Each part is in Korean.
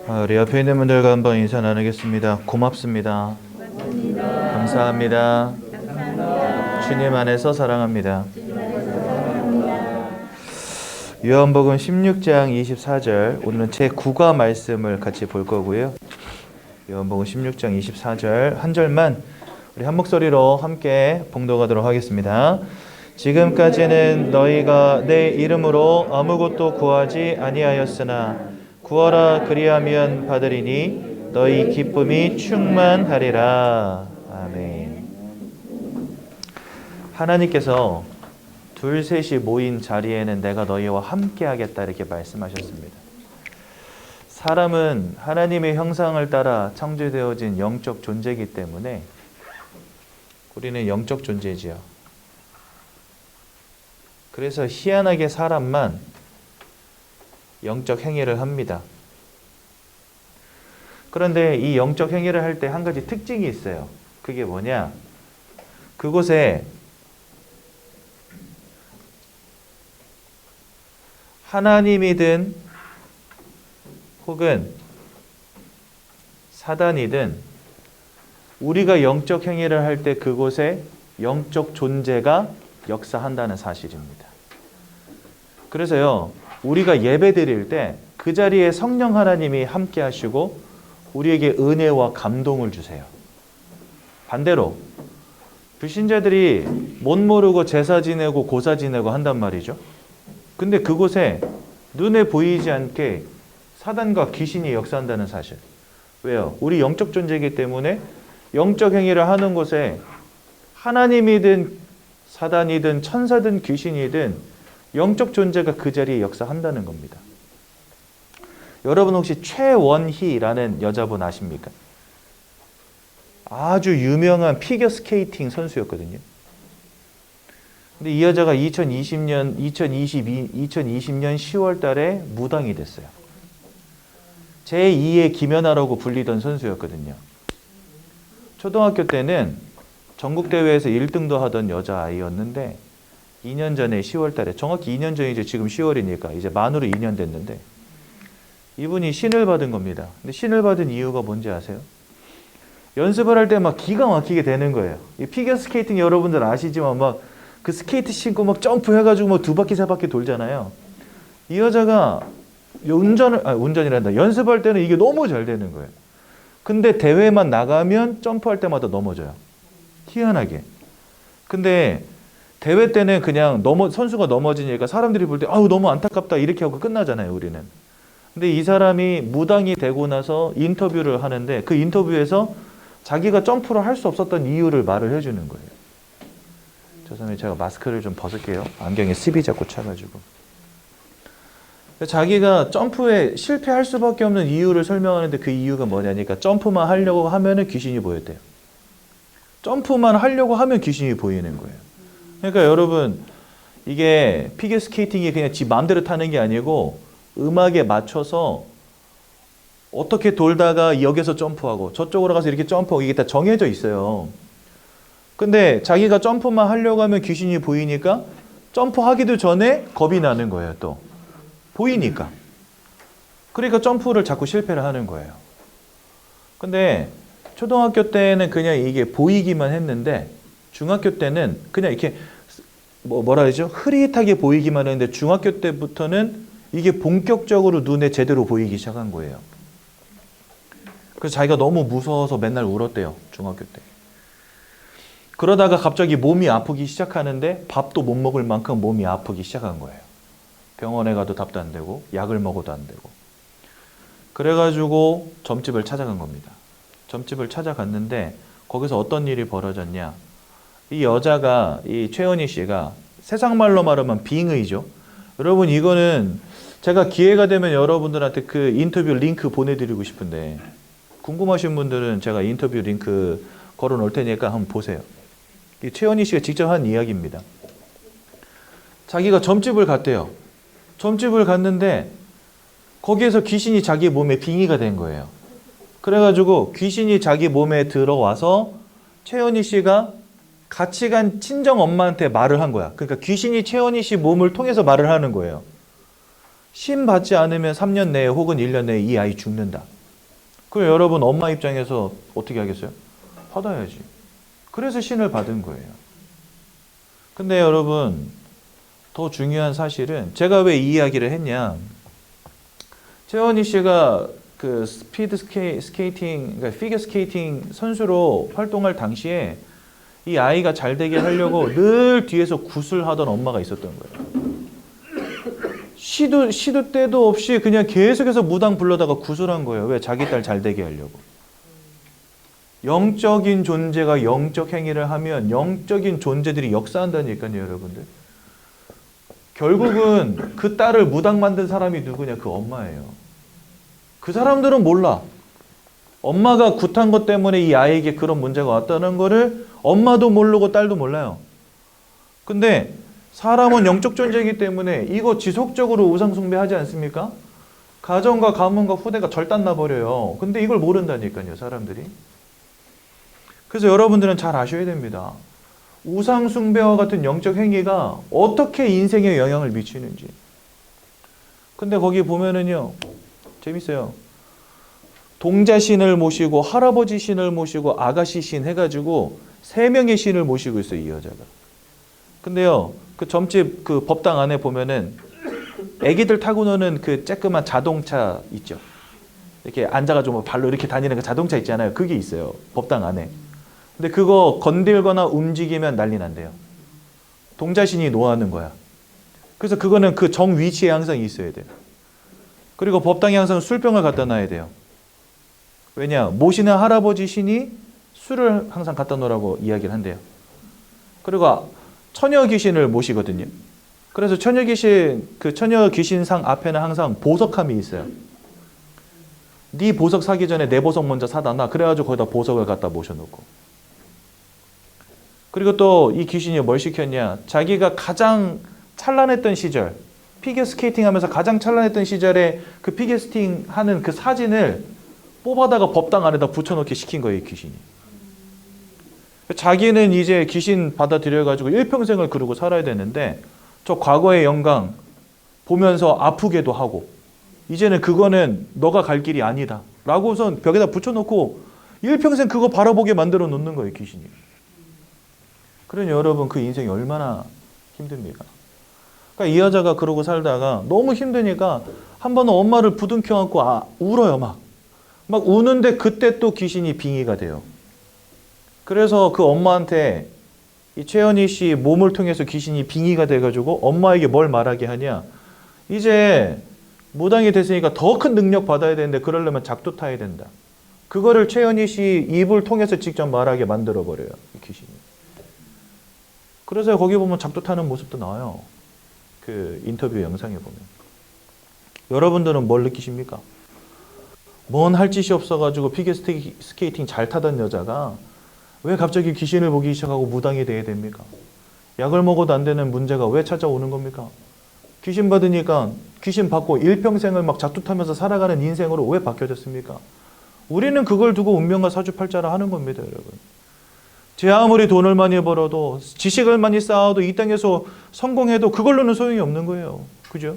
우리 옆에 있는 분들과 한번 인사 나누겠습니다. 고맙습니다. 감사합니다. 주님 안에서 사랑합니다. 요한복음 16장 24절, 오늘은 제9과 말씀을 같이 볼 거고요. 요한복음 16장 24절 한 절만 우리 한 목소리로 함께 봉독하도록 하겠습니다. 지금까지는 너희가 내 이름으로 아무것도 구하지 아니하였으나 구하라 그리하면 받으리니 너희 기쁨이 충만하리라. 아멘. 하나님께서 둘 셋이 모인 자리에는 내가 너희와 함께 하겠다 이렇게 말씀하셨습니다. 사람은 하나님의 형상을 따라 창조되어진 영적 존재이기 때문에 우리는 영적 존재지요. 그래서 희한하게 사람만 영적 행위를 합니다. 그런데 이 영적 행위를 할 때 한 가지 특징이 있어요. 그게 뭐냐? 그곳에 하나님이든 혹은 사단이든 우리가 영적 행위를 할 때 그곳에 영적 존재가 역사한다는 사실입니다. 그래서요, 우리가 예배 드릴 때 그 자리에 성령 하나님이 함께 하시고 우리에게 은혜와 감동을 주세요. 반대로 불신자들이 못 모르고 제사 지내고 고사 지내고 한단 말이죠. 근데 그곳에 눈에 보이지 않게 사단과 귀신이 역사한다는 사실. 왜요? 우리 영적 존재이기 때문에 영적 행위를 하는 곳에 하나님이든 사단이든 천사든 귀신이든 영적 존재가 그 자리에 역사한다는 겁니다. 여러분 혹시 최원희라는 여자분 아십니까? 아주 유명한 피겨스케이팅 선수였거든요. 근데 이 여자가 2020년 10월 달에 무당이 됐어요. 제2의 김연아라고 불리던 선수였거든요. 초등학교 때는 전국대회에서 1등도 하던 여자아이였는데 2년 전에 10월 달에, 정확히 2년 전이죠. 지금 10월이니까 이제 만으로 2년 됐는데 이분이 신을 받은 겁니다. 근데 신을 받은 이유가 뭔지 아세요? 연습을 할 때 막 기가 막히게 되는 거예요. 이 피겨스케이팅 여러분들 아시지만 막 그 스케이트 신고 막 점프해가지고 뭐 2바퀴 3바퀴 돌잖아요. 이 여자가 운전이란다. 연습할 때는 이게 너무 잘 되는 거예요. 근데 대회만 나가면 점프할 때마다 넘어져요. 희한하게. 근데 대회 때는 그냥 선수가 넘어지니까 사람들이 볼 때 아우 너무 안타깝다 이렇게 하고 끝나잖아요, 우리는. 근데 이 사람이 무당이 되고 나서 인터뷰를 하는데 그 인터뷰에서 자기가 점프를 할 수 없었던 이유를 말을 해주는 거예요. 죄송해요. 제가 마스크를 좀 벗을게요. 안경에 습이 자꾸 차가지고. 자기가 점프에 실패할 수밖에 없는 이유를 설명하는데 그 이유가 뭐냐니까 점프만 하려고 하면은 귀신이 보였대요. 점프만 하려고 하면 귀신이 보이는 거예요. 그러니까 여러분 이게 피겨스케이팅이 그냥 지 마음대로 타는 게 아니고 음악에 맞춰서 어떻게 돌다가 여기서 점프하고 저쪽으로 가서 이렇게 점프하고 이게 다 정해져 있어요. 근데 자기가 점프만 하려고 하면 귀신이 보이니까 점프하기도 전에 겁이 나는 거예요. 또 보이니까. 그러니까 점프를 자꾸 실패를 하는 거예요. 근데 초등학교 때는 그냥 이게 보이기만 했는데 중학교 때는 그냥 이렇게 뭐라 그러죠? 흐릿하게 보이기만 했는데 중학교 때부터는 이게 본격적으로 눈에 제대로 보이기 시작한 거예요. 그래서 자기가 너무 무서워서 맨날 울었대요. 중학교 때. 그러다가 갑자기 몸이 아프기 시작하는데 밥도 못 먹을 만큼 몸이 아프기 시작한 거예요. 병원에 가도 답도 안 되고 약을 먹어도 안 되고. 그래가지고 점집을 찾아간 겁니다. 점집을 찾아갔는데 거기서 어떤 일이 벌어졌냐. 이 여자가, 이 최은희 씨가 세상 말로 말하면 빙의죠. 여러분 이거는 제가 기회가 되면 여러분들한테 그 인터뷰 링크 보내드리고 싶은데 궁금하신 분들은 제가 인터뷰 링크 걸어 놓을 테니까 한번 보세요. 이 최은희 씨가 직접 한 이야기입니다. 자기가 점집을 갔대요. 점집을 갔는데 거기에서 귀신이 자기 몸에 빙의가 된 거예요. 그래가지고 귀신이 자기 몸에 들어와서 최은희 씨가 같이 간 친정 엄마한테 말을 한 거야. 그러니까 귀신이 최은희 씨 몸을 통해서 말을 하는 거예요. 신 받지 않으면 3년 내에 혹은 1년 내에 이 아이 죽는다. 그럼 여러분 엄마 입장에서 어떻게 하겠어요? 받아야지. 그래서 신을 받은 거예요. 근데 여러분 더 중요한 사실은 제가 왜 이 이야기를 했냐? 최원희 씨가 그 스케이팅, 그러니까 피겨 스케이팅 선수로 활동할 당시에 이 아이가 잘 되게 하려고 늘 뒤에서 구슬하던 엄마가 있었던 거예요. 시도 때도 없이 그냥 계속해서 무당 불러다가 구슬한 거예요. 왜? 자기 딸 잘 되게 하려고. 영적인 존재가 영적 행위를 하면 영적인 존재들이 역사한다니까요, 여러분들. 결국은 그 딸을 무당 만든 사람이 누구냐? 그 엄마예요. 그 사람들은 몰라. 엄마가 굿한 것 때문에 이 아이에게 그런 문제가 왔다는 거를 엄마도 모르고 딸도 몰라요. 근데 사람은 영적 존재이기 때문에 이거 지속적으로 우상 숭배하지 않습니까? 가정과 가문과 후대가 절단 나버려요. 근데 이걸 모른다니까요, 사람들이. 그래서 여러분들은 잘 아셔야 됩니다. 우상 숭배와 같은 영적 행위가 어떻게 인생에 영향을 미치는지. 근데 거기 보면은요, 재밌어요. 동자신을 모시고 할아버지 신을 모시고 아가씨 신 해가지고 3명의 신을 모시고 있어요, 이 여자가. 근데요, 그 점집 그 법당 안에 보면은 애기들 타고 노는 그 쬐끄만 자동차 있죠. 이렇게 앉아가지고 발로 이렇게 다니는 그 자동차 있잖아요. 그게 있어요, 법당 안에. 근데 그거 건들거나 움직이면 난리 난대요. 동자신이 노하는 거야. 그래서 그거는 그 정 위치에 항상 있어야 돼요. 그리고 법당에 항상 술병을 갖다 놔야 돼요. 왜냐? 모시는 할아버지 신이 술을 항상 갖다 놓으라고 이야기를 한대요. 그리고 처녀 귀신을 모시거든요. 그래서 처녀 귀신, 그 처녀 귀신상 앞에는 항상 보석함이 있어요. 네 보석 사기 전에 내 보석 먼저 사다 놔. 그래가지고 거기다 보석을 갖다 모셔놓고. 그리고 또 이 귀신이 뭘 시켰냐? 자기가 가장 찬란했던 시절, 피겨 스케이팅 하면서 가장 찬란했던 시절에 그 피겨 스케이팅 하는 그 사진을 뽑아다가 법당 안에다 붙여놓게 시킨 거예요, 이 귀신이. 자기는 이제 귀신 받아들여가지고 일평생을 그러고 살아야 되는데 저 과거의 영광 보면서 아프게도 하고 이제는 그거는 너가 갈 길이 아니다 라고선 벽에다 붙여놓고 일평생 그거 바라보게 만들어 놓는 거예요, 귀신이. 그러니 여러분 그 인생이 얼마나 힘듭니까? 그러니까 이 여자가 그러고 살다가 너무 힘드니까 한 번은 엄마를 부둥켜 안고 울어요. 막 우는데 그때 또 귀신이 빙의가 돼요. 그래서 그 엄마한테 이 최연희 씨 몸을 통해서 귀신이 빙의가 돼가지고 엄마에게 뭘 말하게 하냐? 이제 무당이 됐으니까 더 큰 능력 받아야 되는데 그러려면 작두 타야 된다. 그거를 최연희 씨 입을 통해서 직접 말하게 만들어버려요, 이 귀신이. 그래서 거기 보면 작두 타는 모습도 나와요. 그 인터뷰 영상에 보면. 여러분들은 뭘 느끼십니까? 뭔 할 짓이 없어가지고 피겨 스케이팅 잘 타던 여자가 왜 갑자기 귀신을 보기 시작하고 무당이 돼야 됩니까? 약을 먹어도 안 되는 문제가 왜 찾아오는 겁니까? 귀신 받으니까 귀신 받고 일평생을 막 작두 타면서 살아가는 인생으로 왜 바뀌어졌습니까? 우리는 그걸 두고 운명과 사주팔자를 하는 겁니다, 여러분. 제 아무리 돈을 많이 벌어도 지식을 많이 쌓아도 이 땅에서 성공해도 그걸로는 소용이 없는 거예요. 그죠?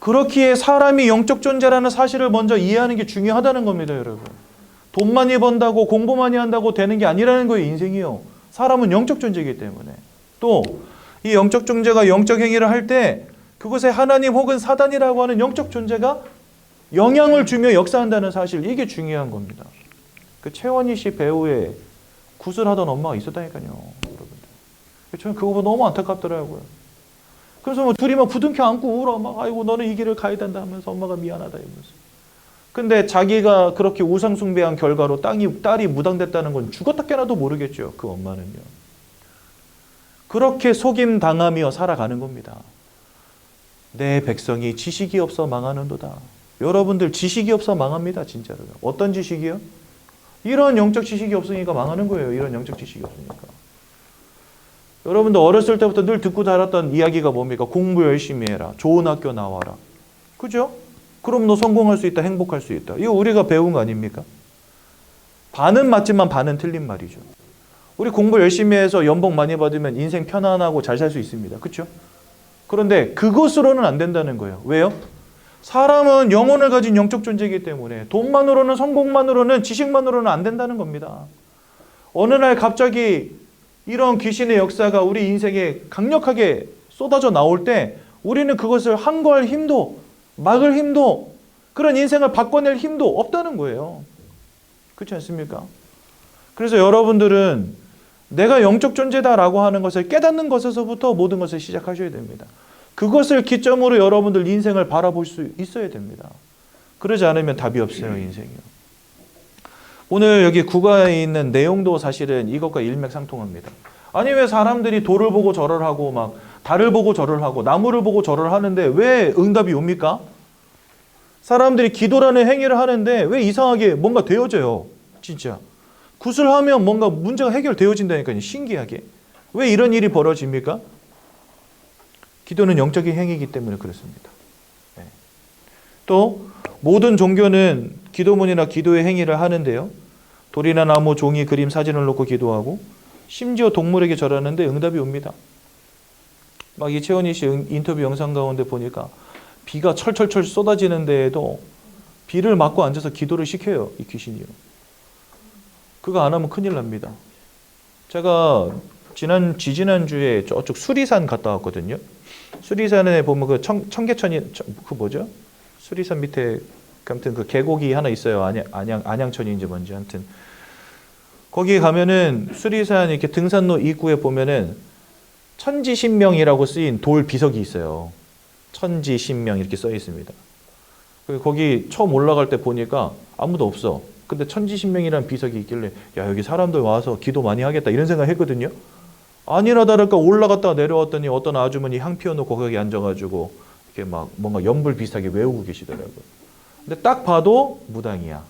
그렇기에 사람이 영적 존재라는 사실을 먼저 이해하는 게 중요하다는 겁니다, 여러분. 돈 많이 번다고 공부 많이 한다고 되는 게 아니라는 거예요, 인생이요. 사람은 영적 존재이기 때문에. 또 이 영적 존재가 영적 행위를 할 때 그곳에 하나님 혹은 사단이라고 하는 영적 존재가 영향을 주며 역사한다는 사실, 이게 중요한 겁니다. 그 최원희 씨 배우의 구슬하던 엄마가 있었다니까요, 여러분들. 저는 그거 보고 너무 안타깝더라고요. 그래서 뭐 둘이 막 부둥켜 안고 울어. 막, 아이고, 너는 이 길을 가야 된다 하면서 엄마가 미안하다 이러면서. 근데 자기가 그렇게 우상숭배한 결과로 딸이 무당됐다는 건 죽었다 깨나도 모르겠죠, 그 엄마는요. 그렇게 속임 당하며 살아가는 겁니다. 내 백성이 지식이 없어 망하는도다. 여러분들 지식이 없어 망합니다, 진짜로. 어떤 지식이요? 이런 영적 지식이 없으니까 망하는 거예요. 이런 영적 지식이 없으니까. 여러분들 어렸을 때부터 늘 듣고 자랐던 이야기가 뭡니까? 공부 열심히 해라. 좋은 학교 나와라. 그죠? 그럼 너 성공할 수 있다. 행복할 수 있다. 이거 우리가 배운 거 아닙니까? 반은 맞지만 반은 틀린 말이죠. 우리 공부 열심히 해서 연봉 많이 받으면 인생 편안하고 잘 살 수 있습니다. 그렇죠? 그런데 그것으로는 안 된다는 거예요. 왜요? 사람은 영혼을 가진 영적 존재이기 때문에 돈만으로는, 성공만으로는, 지식만으로는 안 된다는 겁니다. 어느 날 갑자기 이런 귀신의 역사가 우리 인생에 강력하게 쏟아져 나올 때 우리는 그것을 항거할 힘도, 막을 힘도, 그런 인생을 바꿔낼 힘도 없다는 거예요. 그렇지 않습니까? 그래서 여러분들은 내가 영적 존재다라고 하는 것을 깨닫는 것에서부터 모든 것을 시작하셔야 됩니다. 그것을 기점으로 여러분들 인생을 바라볼 수 있어야 됩니다. 그러지 않으면 답이 없어요, 인생이요. 오늘 여기 구가에 있는 내용도 사실은 이것과 일맥상통합니다. 아니 왜 사람들이 돌을 보고 절을 하고 막 달을 보고 절을 하고 나무를 보고 절을 하는데 왜 응답이 옵니까? 사람들이 기도라는 행위를 하는데 왜 이상하게 뭔가 되어져요? 진짜. 구슬하면 뭔가 문제가 해결되어진다니까요. 신기하게. 왜 이런 일이 벌어집니까? 기도는 영적인 행위이기 때문에 그렇습니다. 네. 또 모든 종교는 기도문이나 기도의 행위를 하는데요. 돌이나 나무, 종이, 그림, 사진을 놓고 기도하고 심지어 동물에게 절하는데 응답이 옵니다. 막 이채원이 씨 인터뷰 영상 가운데 보니까 비가 철철철 쏟아지는 데에도 비를 맞고 앉아서 기도를 시켜요. 이 귀신이요. 그거 안 하면 큰일 납니다. 제가 지지난주에 저쪽 수리산 갔다 왔거든요. 수리산에 보면 그 청계천이, 그 뭐죠? 수리산 밑에 아무튼 그 계곡이 하나 있어요. 안양천인지 뭔지 아무튼 거기에 가면은 수리산 이렇게 등산로 입구에 보면은 천지신명이라고 쓰인 돌 비석이 있어요. 천지신명 이렇게 써 있습니다. 거기 처음 올라갈 때 보니까 아무도 없어. 근데 천지신명이라는 비석이 있길래 야 여기 사람들 와서 기도 많이 하겠다 이런 생각 했거든요. 아니나 다를까 올라갔다가 내려왔더니 어떤 아주머니 향 피워놓고 거기 앉아가지고 이렇게 막 뭔가 연불 비슷하게 외우고 계시더라고요. 근데 딱 봐도 무당이야.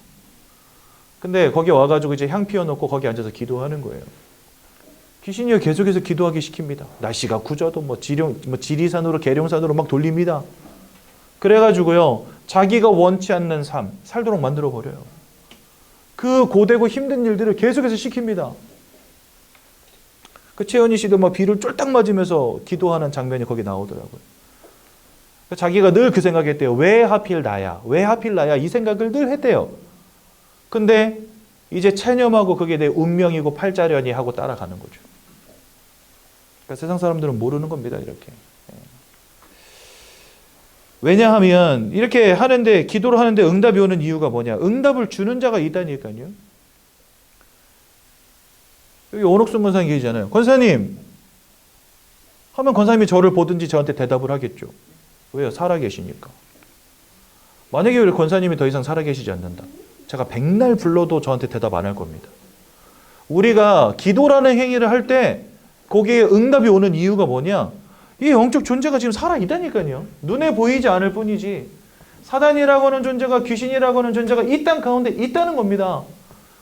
근데 거기 와가지고 이제 향 피워놓고 거기 앉아서 기도하는 거예요. 귀신이 계속해서 기도하기 시킵니다. 날씨가 굳어도 지리산으로 계룡산으로 막 돌립니다. 그래가지고요 자기가 원치 않는 삶 살도록 만들어 버려요. 그 고되고 힘든 일들을 계속해서 시킵니다. 그 최연희 씨도 막 비를 쫄딱 맞으면서 기도하는 장면이 거기 나오더라고요. 자기가 늘 그 생각했대요. 왜 하필 나야? 왜 하필 나야? 이 생각을 늘 했대요. 근데 이제 체념하고 그게 내 운명이고 팔자련이 하고 따라가는 거죠. 그러니까 세상 사람들은 모르는 겁니다. 이렇게. 왜냐하면 이렇게 하는데 기도를 하는데 응답이 오는 이유가 뭐냐? 응답을 주는 자가 있다니까요. 여기 원옥순 권사님 계시잖아요. 권사님 하면 권사님이 저를 보든지 저한테 대답을 하겠죠. 왜요? 살아계시니까. 만약에 우리 권사님이 더 이상 살아계시지 않는다. 제가 백날 불러도 저한테 대답 안 할 겁니다. 우리가 기도라는 행위를 할 때 거기에 응답이 오는 이유가 뭐냐? 이 영적 존재가 지금 살아있다니까요. 눈에 보이지 않을 뿐이지. 사단이라고 하는 존재가, 귀신이라고 하는 존재가 이 땅 가운데 있다는 겁니다.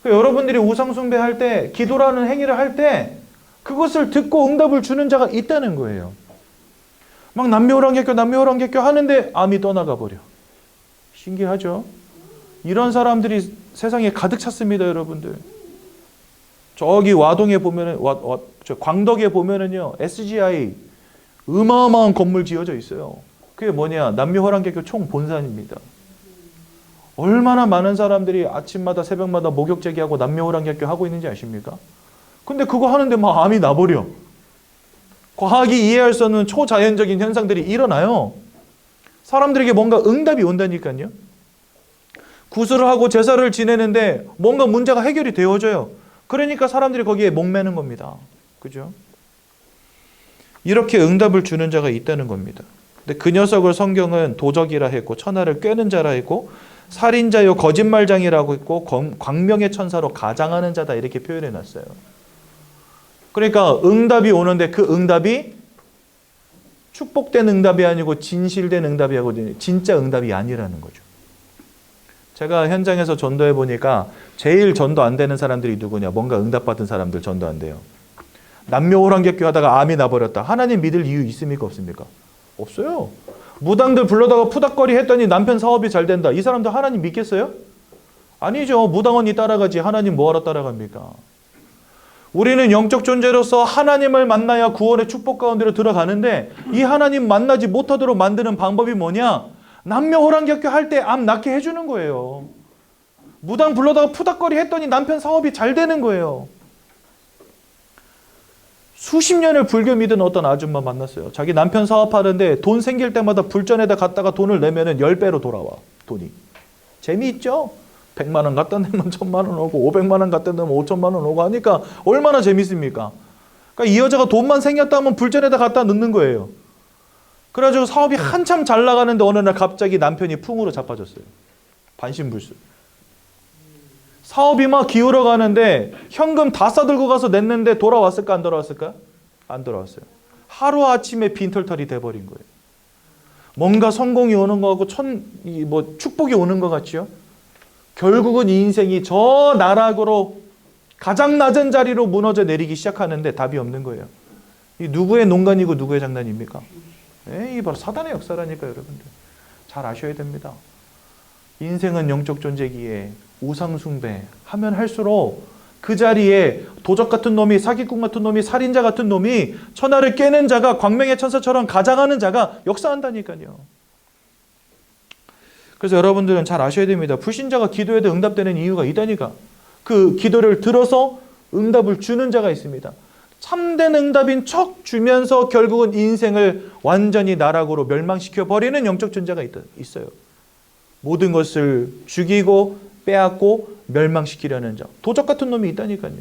여러분들이 우상숭배할 때, 기도라는 행위를 할 때 그것을 듣고 응답을 주는 자가 있다는 거예요. 막 남묘호랑개교 하는데 암이 떠나가 버려. 신기하죠? 이런 사람들이 세상에 가득 찼습니다, 여러분들. 저기 와동에 보면은, 저 광덕에 보면은요, SGI 어마어마한 건물 지어져 있어요. 그게 뭐냐? 남묘호랑개교 총 본산입니다. 얼마나 많은 사람들이 아침마다 새벽마다 목욕 제기하고 남묘호랑개교 하고 있는지 아십니까? 근데 그거 하는데 막 암이 나버려. 과학이 이해할 수 없는 초자연적인 현상들이 일어나요. 사람들에게 뭔가 응답이 온다니까요. 구슬을 하고 제사를 지내는데 뭔가 문제가 해결이 되어져요. 그러니까 사람들이 거기에 목매는 겁니다. 그죠? 이렇게 응답을 주는 자가 있다는 겁니다. 근데 그 녀석을 성경은 도적이라 했고 천하를 꿰는 자라 했고 살인자요 거짓말장이라고 했고 광명의 천사로 가장하는 자다 이렇게 표현해 놨어요. 그러니까 응답이 오는데 그 응답이 축복된 응답이 아니고 진실된 응답이 하고 진짜 응답이 아니라는 거죠. 제가 현장에서 전도해 보니까 제일 전도 안 되는 사람들이 누구냐? 뭔가 응답받은 사람들 전도 안 돼요. 남묘호랑개교 하다가 암이 나버렸다. 하나님 믿을 이유 있습니까? 없습니까? 없어요. 무당들 불러다가 푸닥거리 했더니 남편 사업이 잘 된다. 이 사람들 하나님 믿겠어요? 아니죠. 무당원이 따라가지 하나님 뭐하러 따라갑니까? 우리는 영적 존재로서 하나님을 만나야 구원의 축복 가운데로 들어가는데 이 하나님 만나지 못하도록 만드는 방법이 뭐냐? 남녀호랑객교 할 때 암 낫게 해주는 거예요. 무당 불러다가 푸닥거리 했더니 남편 사업이 잘 되는 거예요. 수십 년을 불교 믿은 어떤 아줌마 만났어요. 자기 남편 사업하는데 돈 생길 때마다 불전에다 갔다가 돈을 내면은 10배로 돌아와. 돈이. 재미있죠? 100만 원 갖다 내면 1000만 원 오고 500만 원 갖다 내면 5천만 원 오고 하니까 얼마나 재밌습니까? 그러니까 이 여자가 돈만 생겼다면 불전에다 갖다 넣는 거예요. 그래가지고 사업이 한참 잘 나가는데 어느 날 갑자기 남편이 풍으로 자빠졌어요. 반신불수. 사업이 막 기울어 가는데 현금 다 싸들고 가서 냈는데 돌아왔을까 안 돌아왔을까? 안 돌아왔어요. 하루아침에 빈털털이 돼버린 거예요. 뭔가 성공이 오는 거 같고 축복이 오는 것 같죠? 결국은 이 인생이 저 나락으로 가장 낮은 자리로 무너져 내리기 시작하는데 답이 없는 거예요. 이 누구의 농간이고 누구의 장난입니까? 이 바로 사단의 역사라니까요, 여러분들. 잘 아셔야 됩니다. 인생은 영적 존재기에 우상 숭배 하면 할수록 그 자리에 도적 같은 놈이, 사기꾼 같은 놈이, 살인자 같은 놈이, 천하를 깨는 자가, 광명의 천사처럼 가장하는 자가 역사한다니까요. 그래서 여러분들은 잘 아셔야 됩니다. 불신자가 기도해도 응답되는 이유가 있다니까. 그 기도를 들어서 응답을 주는 자가 있습니다. 참된 응답인 척 주면서 결국은 인생을 완전히 나락으로 멸망시켜 버리는 영적 존재가 있어요. 모든 것을 죽이고 빼앗고 멸망시키려는 자. 도적 같은 놈이 있다니까요.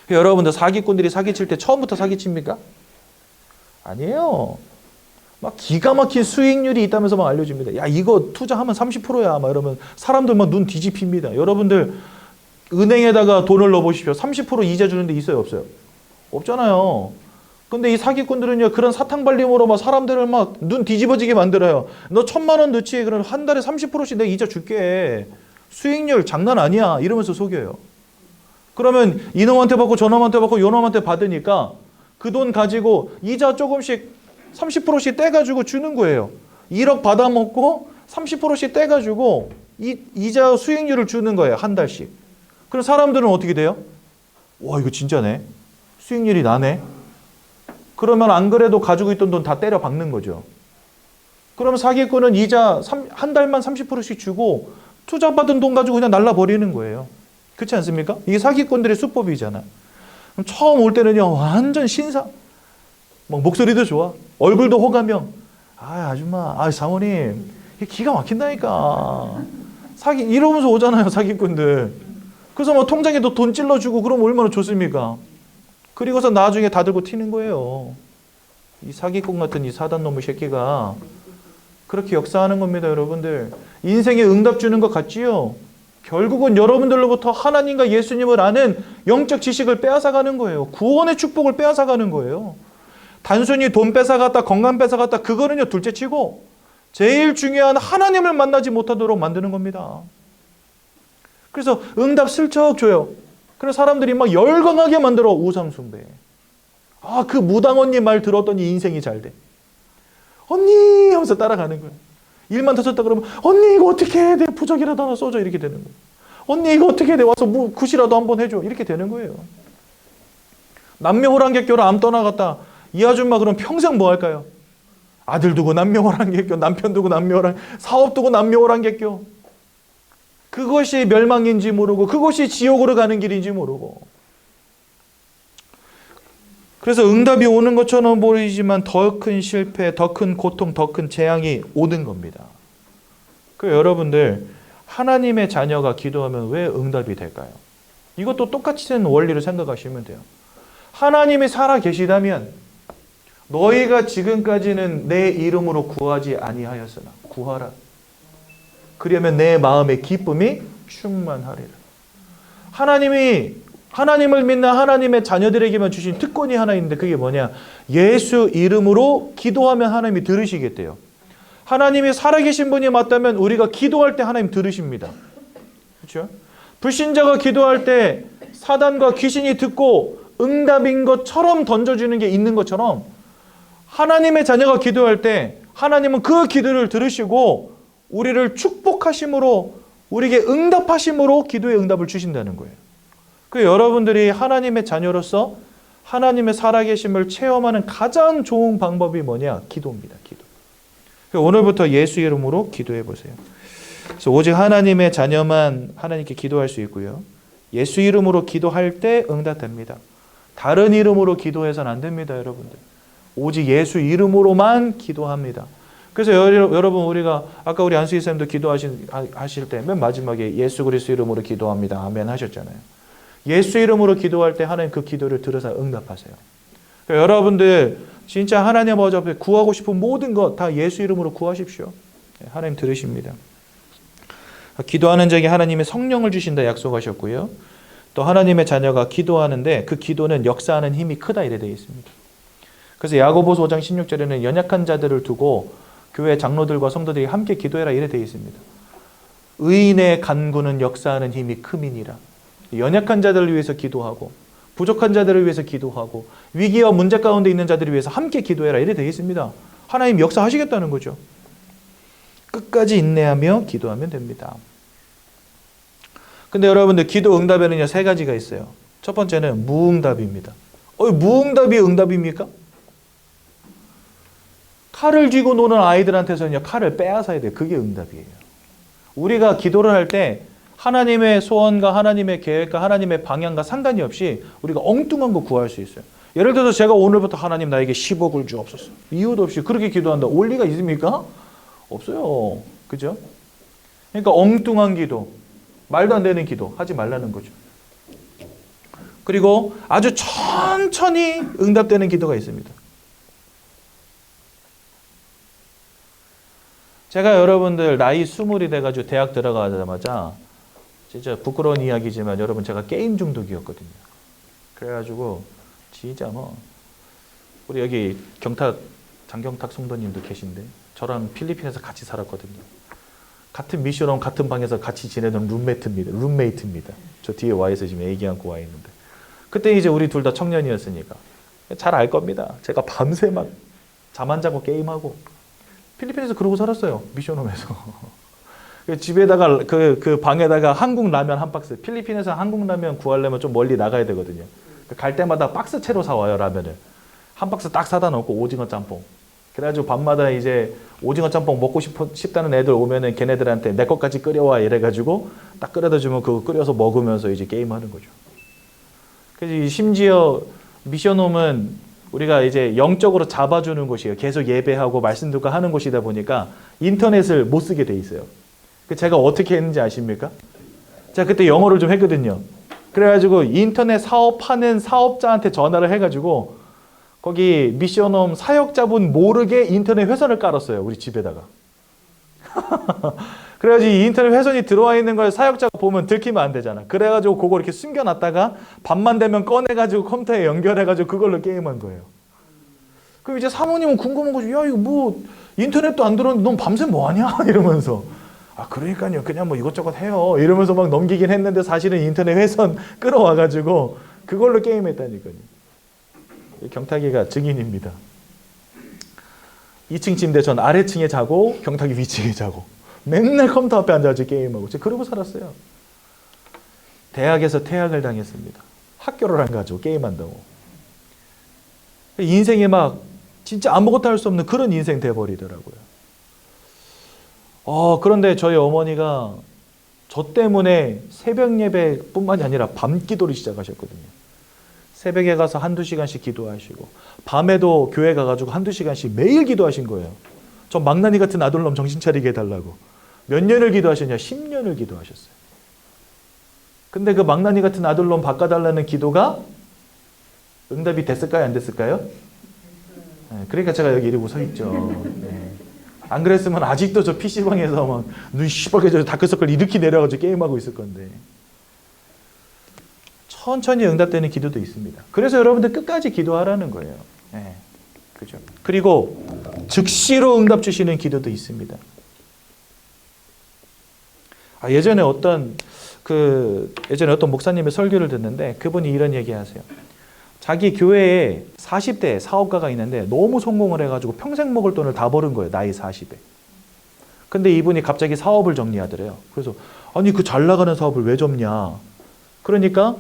여러분들 사기꾼들이 사기칠 때 처음부터 사기칩니까? 아니에요. 막 기가 막힌 수익률이 있다면서 막 알려줍니다. 야, 이거 투자하면 30%야. 막 이러면 사람들 막 눈 뒤집힙니다. 여러분들 은행에다가 돈을 넣어보십시오. 30% 이자 주는 데 있어요, 없어요? 없잖아요. 근데 이 사기꾼들은요, 그런 사탕발림으로 막 사람들을 막 눈 뒤집어지게 만들어요. 너 1000만 원 넣지? 그럼 한 달에 30%씩 내가 이자 줄게. 수익률 장난 아니야. 이러면서 속여요. 그러면 이놈한테 받고 저놈한테 받고 요놈한테 받으니까 그 돈 가지고 이자 조금씩 30%씩 떼가지고 주는 거예요. 1억 받아먹고 30%씩 떼가지고 이자 수익률을 주는 거예요. 한 달씩. 그럼 사람들은 어떻게 돼요? 와, 이거 진짜네. 수익률이 나네. 그러면 안 그래도 가지고 있던 돈 다 때려 박는 거죠. 그럼 사기꾼은 이자 한 달만 30%씩 주고 투자받은 돈 가지고 그냥 날라버리는 거예요. 그렇지 않습니까? 이게 사기꾼들의 수법이잖아. 그럼 처음 올 때는요, 완전 신사. 막 목소리도 좋아. 얼굴도 호감형. 아줌마, 사모님, 기가 막힌다니까. 이러면서 오잖아요, 사기꾼들. 그래서 뭐 통장에도 돈 찔러주고 그러면 얼마나 좋습니까? 그리고서 나중에 다 들고 튀는 거예요. 이 사기꾼 같은 이 사단놈의 새끼가 그렇게 역사하는 겁니다, 여러분들. 인생에 응답 주는 것 같지요? 결국은 여러분들로부터 하나님과 예수님을 아는 영적 지식을 빼앗아가는 거예요. 구원의 축복을 빼앗아가는 거예요. 단순히 돈 뺏어갔다, 건강 뺏어갔다, 그거는요, 둘째치고 제일 중요한 하나님을 만나지 못하도록 만드는 겁니다. 그래서 응답 슬쩍 줘요. 그래서 사람들이 막 열광하게 만들어, 우상숭배. 그 무당 언니 말 들었더니 인생이 잘 돼. 언니 하면서 따라가는 거예요. 일만 터졌다 그러면 언니 이거 어떻게 해? 내 부적이라도 하나 써줘. 이렇게 되는 거예요. 언니 이거 어떻게 해? 와서 뭐 굿이라도 한번 해줘. 이렇게 되는 거예요. 남녀호랑객교로 암 떠나갔다. 이 아줌마 그럼 평생 뭐 할까요? 아들 두고 남녀호랑객교, 남편 두고 사업 두고 남녀호랑객교. 그것이 멸망인지 모르고 그것이 지옥으로 가는 길인지 모르고. 그래서 응답이 오는 것처럼 보이지만 더 큰 실패, 더 큰 고통, 더 큰 재앙이 오는 겁니다. 여러분들 하나님의 자녀가 기도하면 왜 응답이 될까요? 이것도 똑같이 된 원리로 생각하시면 돼요. 하나님이 살아 계시다면 너희가 지금까지는 내 이름으로 구하지 아니하였으나 구하라. 그러면 내 마음의 기쁨이 충만하리라. 하나님을 믿는 하나님의 자녀들에게만 주신 특권이 하나 있는데 그게 뭐냐? 예수 이름으로 기도하면 하나님이 들으시겠대요. 하나님이 살아계신 분이 맞다면 우리가 기도할 때 하나님 들으십니다. 그렇죠? 불신자가 기도할 때 사단과 귀신이 듣고 응답인 것처럼 던져주는 게 있는 것처럼 하나님의 자녀가 기도할 때 하나님은 그 기도를 들으시고 우리를 축복하심으로 우리에게 응답하심으로 기도의 응답을 주신다는 거예요. 여러분들이 하나님의 자녀로서 하나님의 살아계심을 체험하는 가장 좋은 방법이 뭐냐? 기도입니다. 기도. 오늘부터 예수 이름으로 기도해 보세요. 그래서 오직 하나님의 자녀만 하나님께 기도할 수 있고요. 예수 이름으로 기도할 때 응답됩니다. 다른 이름으로 기도해서는 안 됩니다, 여러분들. 오직 예수 이름으로만 기도합니다. 그래서 여러분 우리가 아까 우리 안수희 쌤도 기도하실 때 맨 마지막에 예수 그리스도 이름으로 기도합니다. 아멘 하셨잖아요. 예수 이름으로 기도할 때 하나님 그 기도를 들어서 응답하세요. 그러니까 여러분들 진짜 하나님 아버지 앞에 구하고 싶은 모든 것 다 예수 이름으로 구하십시오. 하나님 들으십니다. 기도하는 자에게 하나님의 성령을 주신다 약속하셨고요. 또 하나님의 자녀가 기도하는데 그 기도는 역사하는 힘이 크다 이래 되어 있습니다. 그래서 야고보서 5장 16절에는 연약한 자들을 두고 교회 장로들과 성도들이 함께 기도해라 이래 되어 있습니다. 의인의 간구는 역사하는 힘이 크미니라. 연약한 자들을 위해서 기도하고 부족한 자들을 위해서 기도하고 위기와 문제 가운데 있는 자들을 위해서 함께 기도해라 이래 되어 있습니다. 하나님 역사하시겠다는 거죠. 끝까지 인내하며 기도하면 됩니다. 근데 여러분들 기도 응답에는요 3가지가 있어요. 첫 번째는 무응답입니다. 무응답이 응답입니까? 칼을 쥐고 노는 아이들한테서는요 칼을 빼앗아야 돼요. 그게 응답이에요. 우리가 기도를 할 때 하나님의 소원과 하나님의 계획과 하나님의 방향과 상관이 없이 우리가 엉뚱한 거 구할 수 있어요. 예를 들어서 제가 오늘부터 하나님 나에게 10억을 주옵소서. 이유도 없이 그렇게 기도한다. 올 리가 있습니까? 없어요. 그죠? 그러니까 엉뚱한 기도, 말도 안 되는 기도 하지 말라는 거죠. 그리고 아주 천천히 응답되는 기도가 있습니다. 제가 여러분들 나이 20이 돼가지고 대학 들어가자마자 진짜 부끄러운 이야기지만 여러분 제가 게임 중독이었거든요. 그래가지고 진짜 우리 여기 장경탁 성도님도 계신데 저랑 필리핀에서 같이 살았거든요. 같은 미션홈 같은 방에서 같이 지내던 룸메이트입니다. 저 뒤에 와 있어 지금 애기 안고 와 있는데 그때 이제 우리 둘 다 청년이었으니까 잘 알 겁니다. 제가 밤새 막 잠 안 자고 게임하고 필리핀에서 그러고 살았어요. 미션홈에서. 집에다가 그 방에다가 한국 라면 한 박스. 필리핀에서 한국 라면 구하려면 좀 멀리 나가야 되거든요. 갈 때마다 박스채로 사와요 라면을. 한 박스 딱 사다 놓고 오징어 짬뽕. 그래가지고 밤마다 이제 오징어 짬뽕 먹고 싶다는 애들 오면은 걔네들한테 내 것까지 끓여와 이래가지고 딱 끓여다 주면 그거 끓여서 먹으면서 이제 게임하는 거죠. 그래서 심지어 미션홈은 우리가 이제 영적으로 잡아주는 곳이에요. 계속 예배하고 말씀 듣고 하는 곳이다 보니까 인터넷을 못 쓰게 돼 있어요. 제가 어떻게 했는지 아십니까? 제가 그때 영어를 좀 했거든요. 그래가지고 인터넷 사업하는 사업자한테 전화를 해가지고 거기 미션홈 사역자분 모르게 인터넷 회선을 깔았어요. 우리 집에다가. 그래가지고 이 인터넷 회선이 들어와 있는 걸 사역자가 보면 들키면 안 되잖아. 그래가지고 그거 이렇게 숨겨놨다가 밤만 되면 꺼내가지고 컴퓨터에 연결해가지고 그걸로 게임한 거예요. 그럼 이제 사모님은 궁금한 거죠. 야 이거 뭐 인터넷도 안 들어오는데 넌 밤새 뭐하냐? 이러면서. 그러니까요. 그냥 뭐 이것저것 해요. 이러면서 막 넘기긴 했는데 사실은 인터넷 회선 끌어와가지고 그걸로 게임했다니까요. 경탁이가 증인입니다. 2층 침대 전 아래층에 자고 경탁이 위층에 자고 맨날 컴퓨터 앞에 앉아가지고 게임하고 제가 그러고 살았어요. 대학에서 퇴학을 당했습니다. 학교를 안 가지고 게임한다고. 인생이 막 진짜 아무것도 할 수 없는 그런 인생 돼버리더라고요. 그런데 저희 어머니가 저 때문에 새벽 예배뿐만이 아니라 밤 기도를 시작하셨거든요. 새벽에 가서 한두 시간씩 기도하시고 밤에도 교회 가가지고 한두 시간씩 매일 기도하신 거예요. 저 망나니 같은 아들놈 정신 차리게 해달라고. 몇 년을 기도하셨냐? 10년을 기도하셨어요. 근데 그 망나니 같은 아들놈 바꿔달라는 기도가 응답이 됐을까요? 안 됐을까요? 네, 그러니까 제가 여기 이러고 서 있죠. 네. 안 그랬으면 아직도 저 PC방에서 막 눈 시뻘게 다크서클 이렇게 내려가지고 게임하고 있을 건데. 천천히 응답되는 기도도 있습니다. 그래서 여러분들 끝까지 기도하라는 거예요. 네, 그죠? 그리고 즉시로 응답 주시는 기도도 있습니다. 예전에 어떤 목사님의 설교를 듣는데 그분이 이런 얘기하세요. 자기 교회에 40대 사업가가 있는데 너무 성공을 해가지고 평생 먹을 돈을 다 버는 거예요. 나이 40에. 근데 이분이 갑자기 사업을 정리하더래요. 그래서 아니 그 잘 나가는 사업을 왜 접냐. 그러니까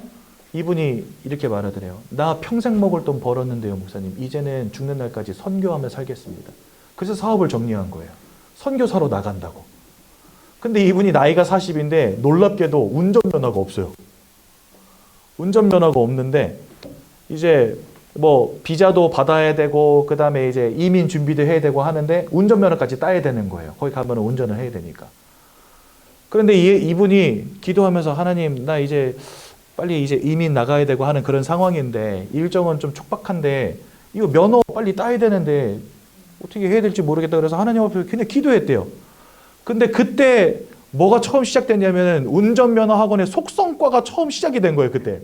이분이 이렇게 말하더래요. 나 평생 먹을 돈 벌었는데요 목사님. 이제는 죽는 날까지 선교하며 살겠습니다. 그래서 사업을 정리한 거예요. 선교사로 나간다고. 근데 이분이 나이가 40인데 놀랍게도 운전면허가 없어요. 운전면허가 없는데 이제 뭐 비자도 받아야 되고 그다음에 이제 이민 준비도 해야 되고 하는데 운전면허까지 따야 되는 거예요. 거기 가면 운전을 해야 되니까. 그런데 이분이 기도하면서 하나님 나 이제 빨리 이제 이민 나가야 되고 하는 그런 상황인데 일정은 좀 촉박한데 이거 면허 빨리 따야 되는데 어떻게 해야 될지 모르겠다. 그래서 하나님 앞에 그냥 기도했대요. 근데 그때 뭐가 처음 시작됐냐면 운전면허 학원의 속성과가 처음 시작이 된 거예요. 그때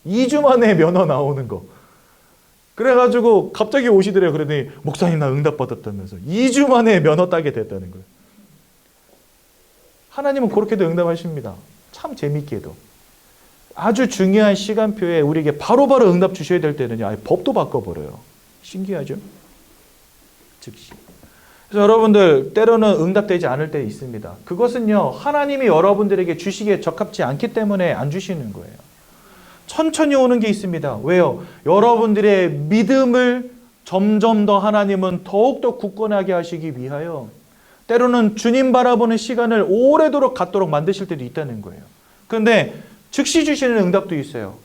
2주 만에 면허 나오는 거. 그래가지고 갑자기 오시더래요. 그러더니 목사님 나 응답받았다면서 2주 만에 면허 따게 됐다는 거예요. 하나님은 그렇게도 응답하십니다. 참 재밌게도. 아주 중요한 시간표에 우리에게 바로바로 응답 주셔야 될 때는요. 아예 법도 바꿔버려요. 신기하죠? 즉시. 그래서 여러분들 때로는 응답되지 않을 때 있습니다. 그것은요. 하나님이 여러분들에게 주시기에 적합지 않기 때문에 안 주시는 거예요. 천천히 오는 게 있습니다. 왜요? 여러분들의 믿음을 점점 더 하나님은 더욱더 굳건하게 하시기 위하여 때로는 주님 바라보는 시간을 오래도록 갖도록 만드실 때도 있다는 거예요. 그런데 즉시 주시는 응답도 있어요.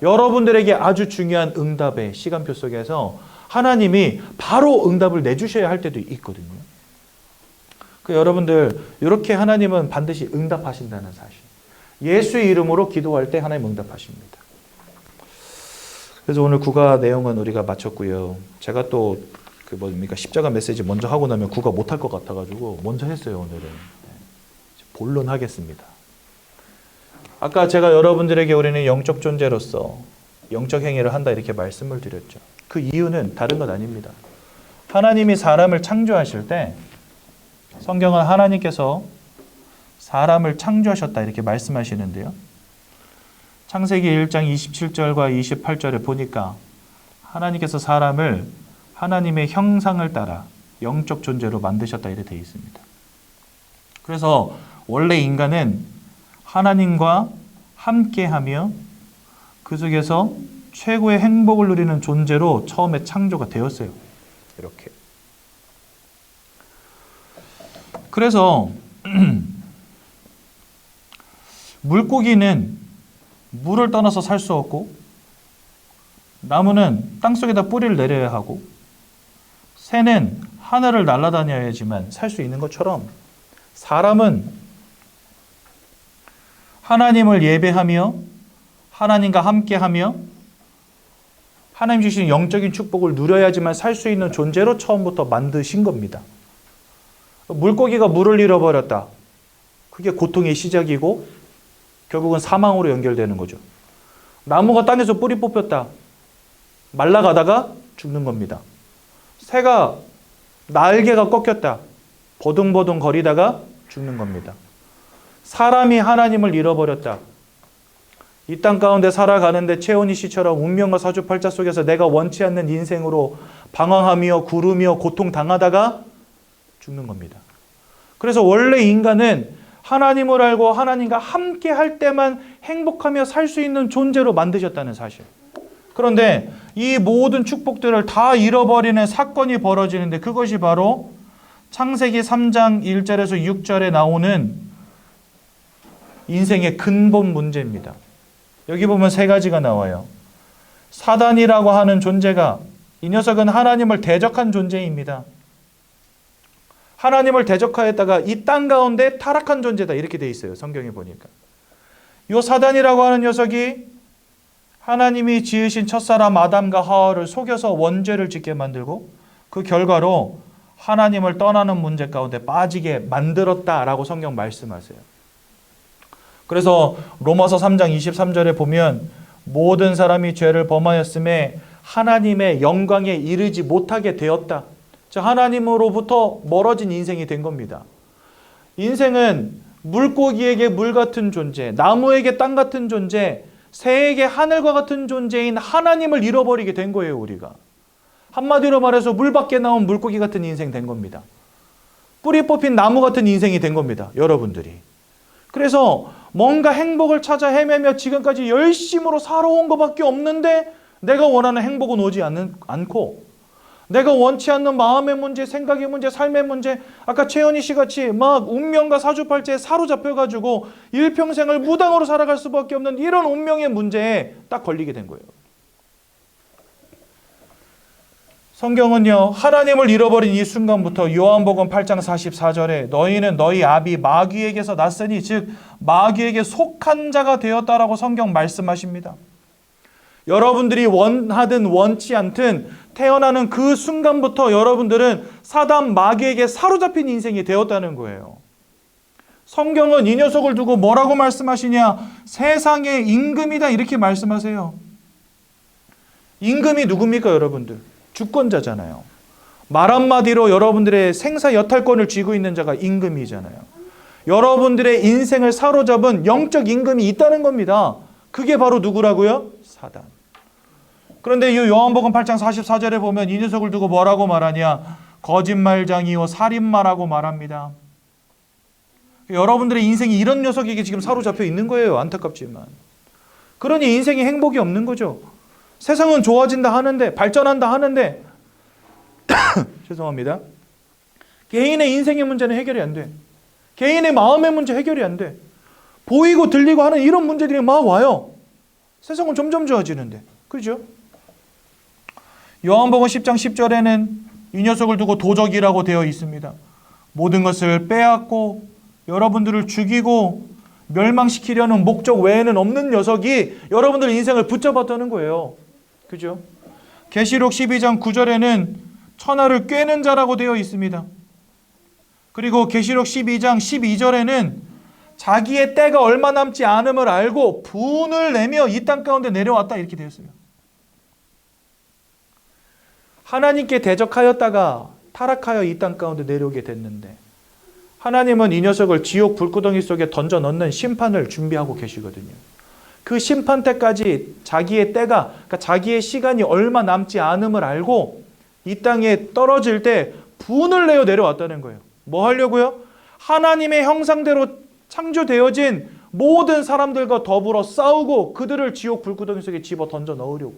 여러분들에게 아주 중요한 응답의 시간표 속에서 하나님이 바로 응답을 내주셔야 할 때도 있거든요. 여러분들 이렇게 하나님은 반드시 응답하신다는 사실. 예수의 이름으로 기도할 때 하나님 응답하십니다. 그래서 오늘 국아 내용은 우리가 마쳤고요. 제가 또 십자가 메시지 먼저 하고 나면 국아 못할 것 같아가지고 먼저 했어요. 오늘은 본론하겠습니다. 아까 제가 여러분들에게 우리는 영적 존재로서 영적 행위를 한다 이렇게 말씀을 드렸죠. 그 이유는 다른 것 아닙니다. 하나님이 사람을 창조하실 때 성경은 하나님께서 사람을 창조하셨다 이렇게 말씀하시는데요. 창세기 1장 27절과 28절에 보니까 하나님께서 사람을 하나님의 형상을 따라 영적 존재로 만드셨다 이렇게 되어 있습니다. 그래서 원래 인간은 하나님과 함께하며 그 속에서 최고의 행복을 누리는 존재로 처음에 창조가 되었어요. 이렇게. 그래서 물고기는 물을 떠나서 살 수 없고 나무는 땅속에다 뿌리를 내려야 하고 새는 하늘을 날아다녀야지만 살 수 있는 것처럼 사람은 하나님을 예배하며 하나님과 함께하며 하나님 주신 영적인 축복을 누려야지만 살 수 있는 존재로 처음부터 만드신 겁니다. 물고기가 물을 잃어버렸다. 그게 고통의 시작이고 결국은 사망으로 연결되는 거죠. 나무가 땅에서 뿌리 뽑혔다. 말라가다가 죽는 겁니다. 새가 날개가 꺾였다. 버둥버둥 거리다가 죽는 겁니다. 사람이 하나님을 잃어버렸다. 이 땅 가운데 살아가는데 최온희 씨처럼 운명과 사주팔자 속에서 내가 원치 않는 인생으로 방황하며 구르며 고통당하다가 죽는 겁니다. 그래서 원래 인간은 하나님을 알고 하나님과 함께 할 때만 행복하며 살 수 있는 존재로 만드셨다는 사실. 그런데 이 모든 축복들을 다 잃어버리는 사건이 벌어지는데 그것이 바로 창세기 3장 1절에서 6절에 나오는 인생의 근본 문제입니다. 여기 보면 세 가지가 나와요. 사단이라고 하는 존재가 이 녀석은 하나님을 대적한 존재입니다. 하나님을 대적하였다가 이 땅 가운데 타락한 존재다 이렇게 돼 있어요. 성경에 보니까. 이 사단이라고 하는 녀석이 하나님이 지으신 첫사람 아담과 하와를 속여서 원죄를 짓게 만들고 그 결과로 하나님을 떠나는 문제 가운데 빠지게 만들었다라고 성경 말씀하세요. 그래서 로마서 3장 23절에 보면 모든 사람이 죄를 범하였음에 하나님의 영광에 이르지 못하게 되었다. 즉 하나님으로부터 멀어진 인생이 된 겁니다. 인생은 물고기에게 물 같은 존재, 나무에게 땅 같은 존재, 새에게 하늘과 같은 존재인 하나님을 잃어버리게 된 거예요, 우리가. 한마디로 말해서 물 밖에 나온 물고기 같은 인생 된 겁니다. 뿌리 뽑힌 나무 같은 인생이 된 겁니다, 여러분들이. 그래서 뭔가 행복을 찾아 헤매며 지금까지 열심으로 살아온 것밖에 없는데 내가 원하는 행복은 오지 않고 내가 원치 않는 마음의 문제, 생각의 문제, 삶의 문제, 아까 최현희 씨 같이 막 운명과 사주팔자에 사로잡혀가지고 일평생을 무당으로 살아갈 수밖에 없는 이런 운명의 문제에 딱 걸리게 된 거예요. 성경은요, 하나님을 잃어버린 이 순간부터 요한복음 8장 44절에 너희는 너희 아비 마귀에게서 났으니 즉 마귀에게 속한 자가 되었다라고 성경 말씀하십니다. 여러분들이 원하든 원치 않든 태어나는 그 순간부터 여러분들은 사단 마귀에게 사로잡힌 인생이 되었다는 거예요. 성경은 이 녀석을 두고 뭐라고 말씀하시냐? 세상의 임금이다 이렇게 말씀하세요. 임금이 누굽니까 여러분들? 주권자잖아요. 말 한마디로 여러분들의 생사 여탈권을 쥐고 있는 자가 임금이잖아요. 여러분들의 인생을 사로잡은 영적 임금이 있다는 겁니다. 그게 바로 누구라고요? 사단. 그런데 이 요한복음 8장 44절에 보면 이 녀석을 두고 뭐라고 말하냐? 거짓말장이요 살인마라고 말합니다. 여러분들의 인생이 이런 녀석에게 지금 사로잡혀 있는 거예요. 안타깝지만. 그러니 인생에 행복이 없는 거죠. 세상은 좋아진다 하는데, 발전한다 하는데 죄송합니다. 개인의 인생의 문제는 해결이 안 돼. 개인의 마음의 문제 해결이 안 돼. 보이고 들리고 하는 이런 문제들이 막 와요. 세상은 점점 좋아지는데. 그렇죠? 요한복음 10장 10절에는 이 녀석을 두고 도적이라고 되어 있습니다. 모든 것을 빼앗고 여러분들을 죽이고 멸망시키려는 목적 외에는 없는 녀석이 여러분들 인생을 붙잡았다는 거예요. 그죠? 계시록 12장 9절에는 천하를 꿰는 자라고 되어 있습니다. 그리고 계시록 12장 12절에는 자기의 때가 얼마 남지 않음을 알고 분을 내며 이 땅 가운데 내려왔다 이렇게 되어 있어요. 하나님께 대적하였다가 타락하여 이 땅 가운데 내려오게 됐는데 하나님은 이 녀석을 지옥 불구덩이 속에 던져 넣는 심판을 준비하고 계시거든요. 그 심판 때까지 자기의 때가, 그러니까 자기의 시간이 얼마 남지 않음을 알고 이 땅에 떨어질 때 분을 내어 내려왔다는 거예요. 뭐 하려고요? 하나님의 형상대로 창조되어진 모든 사람들과 더불어 싸우고 그들을 지옥 불구덩이 속에 집어 던져 넣으려고.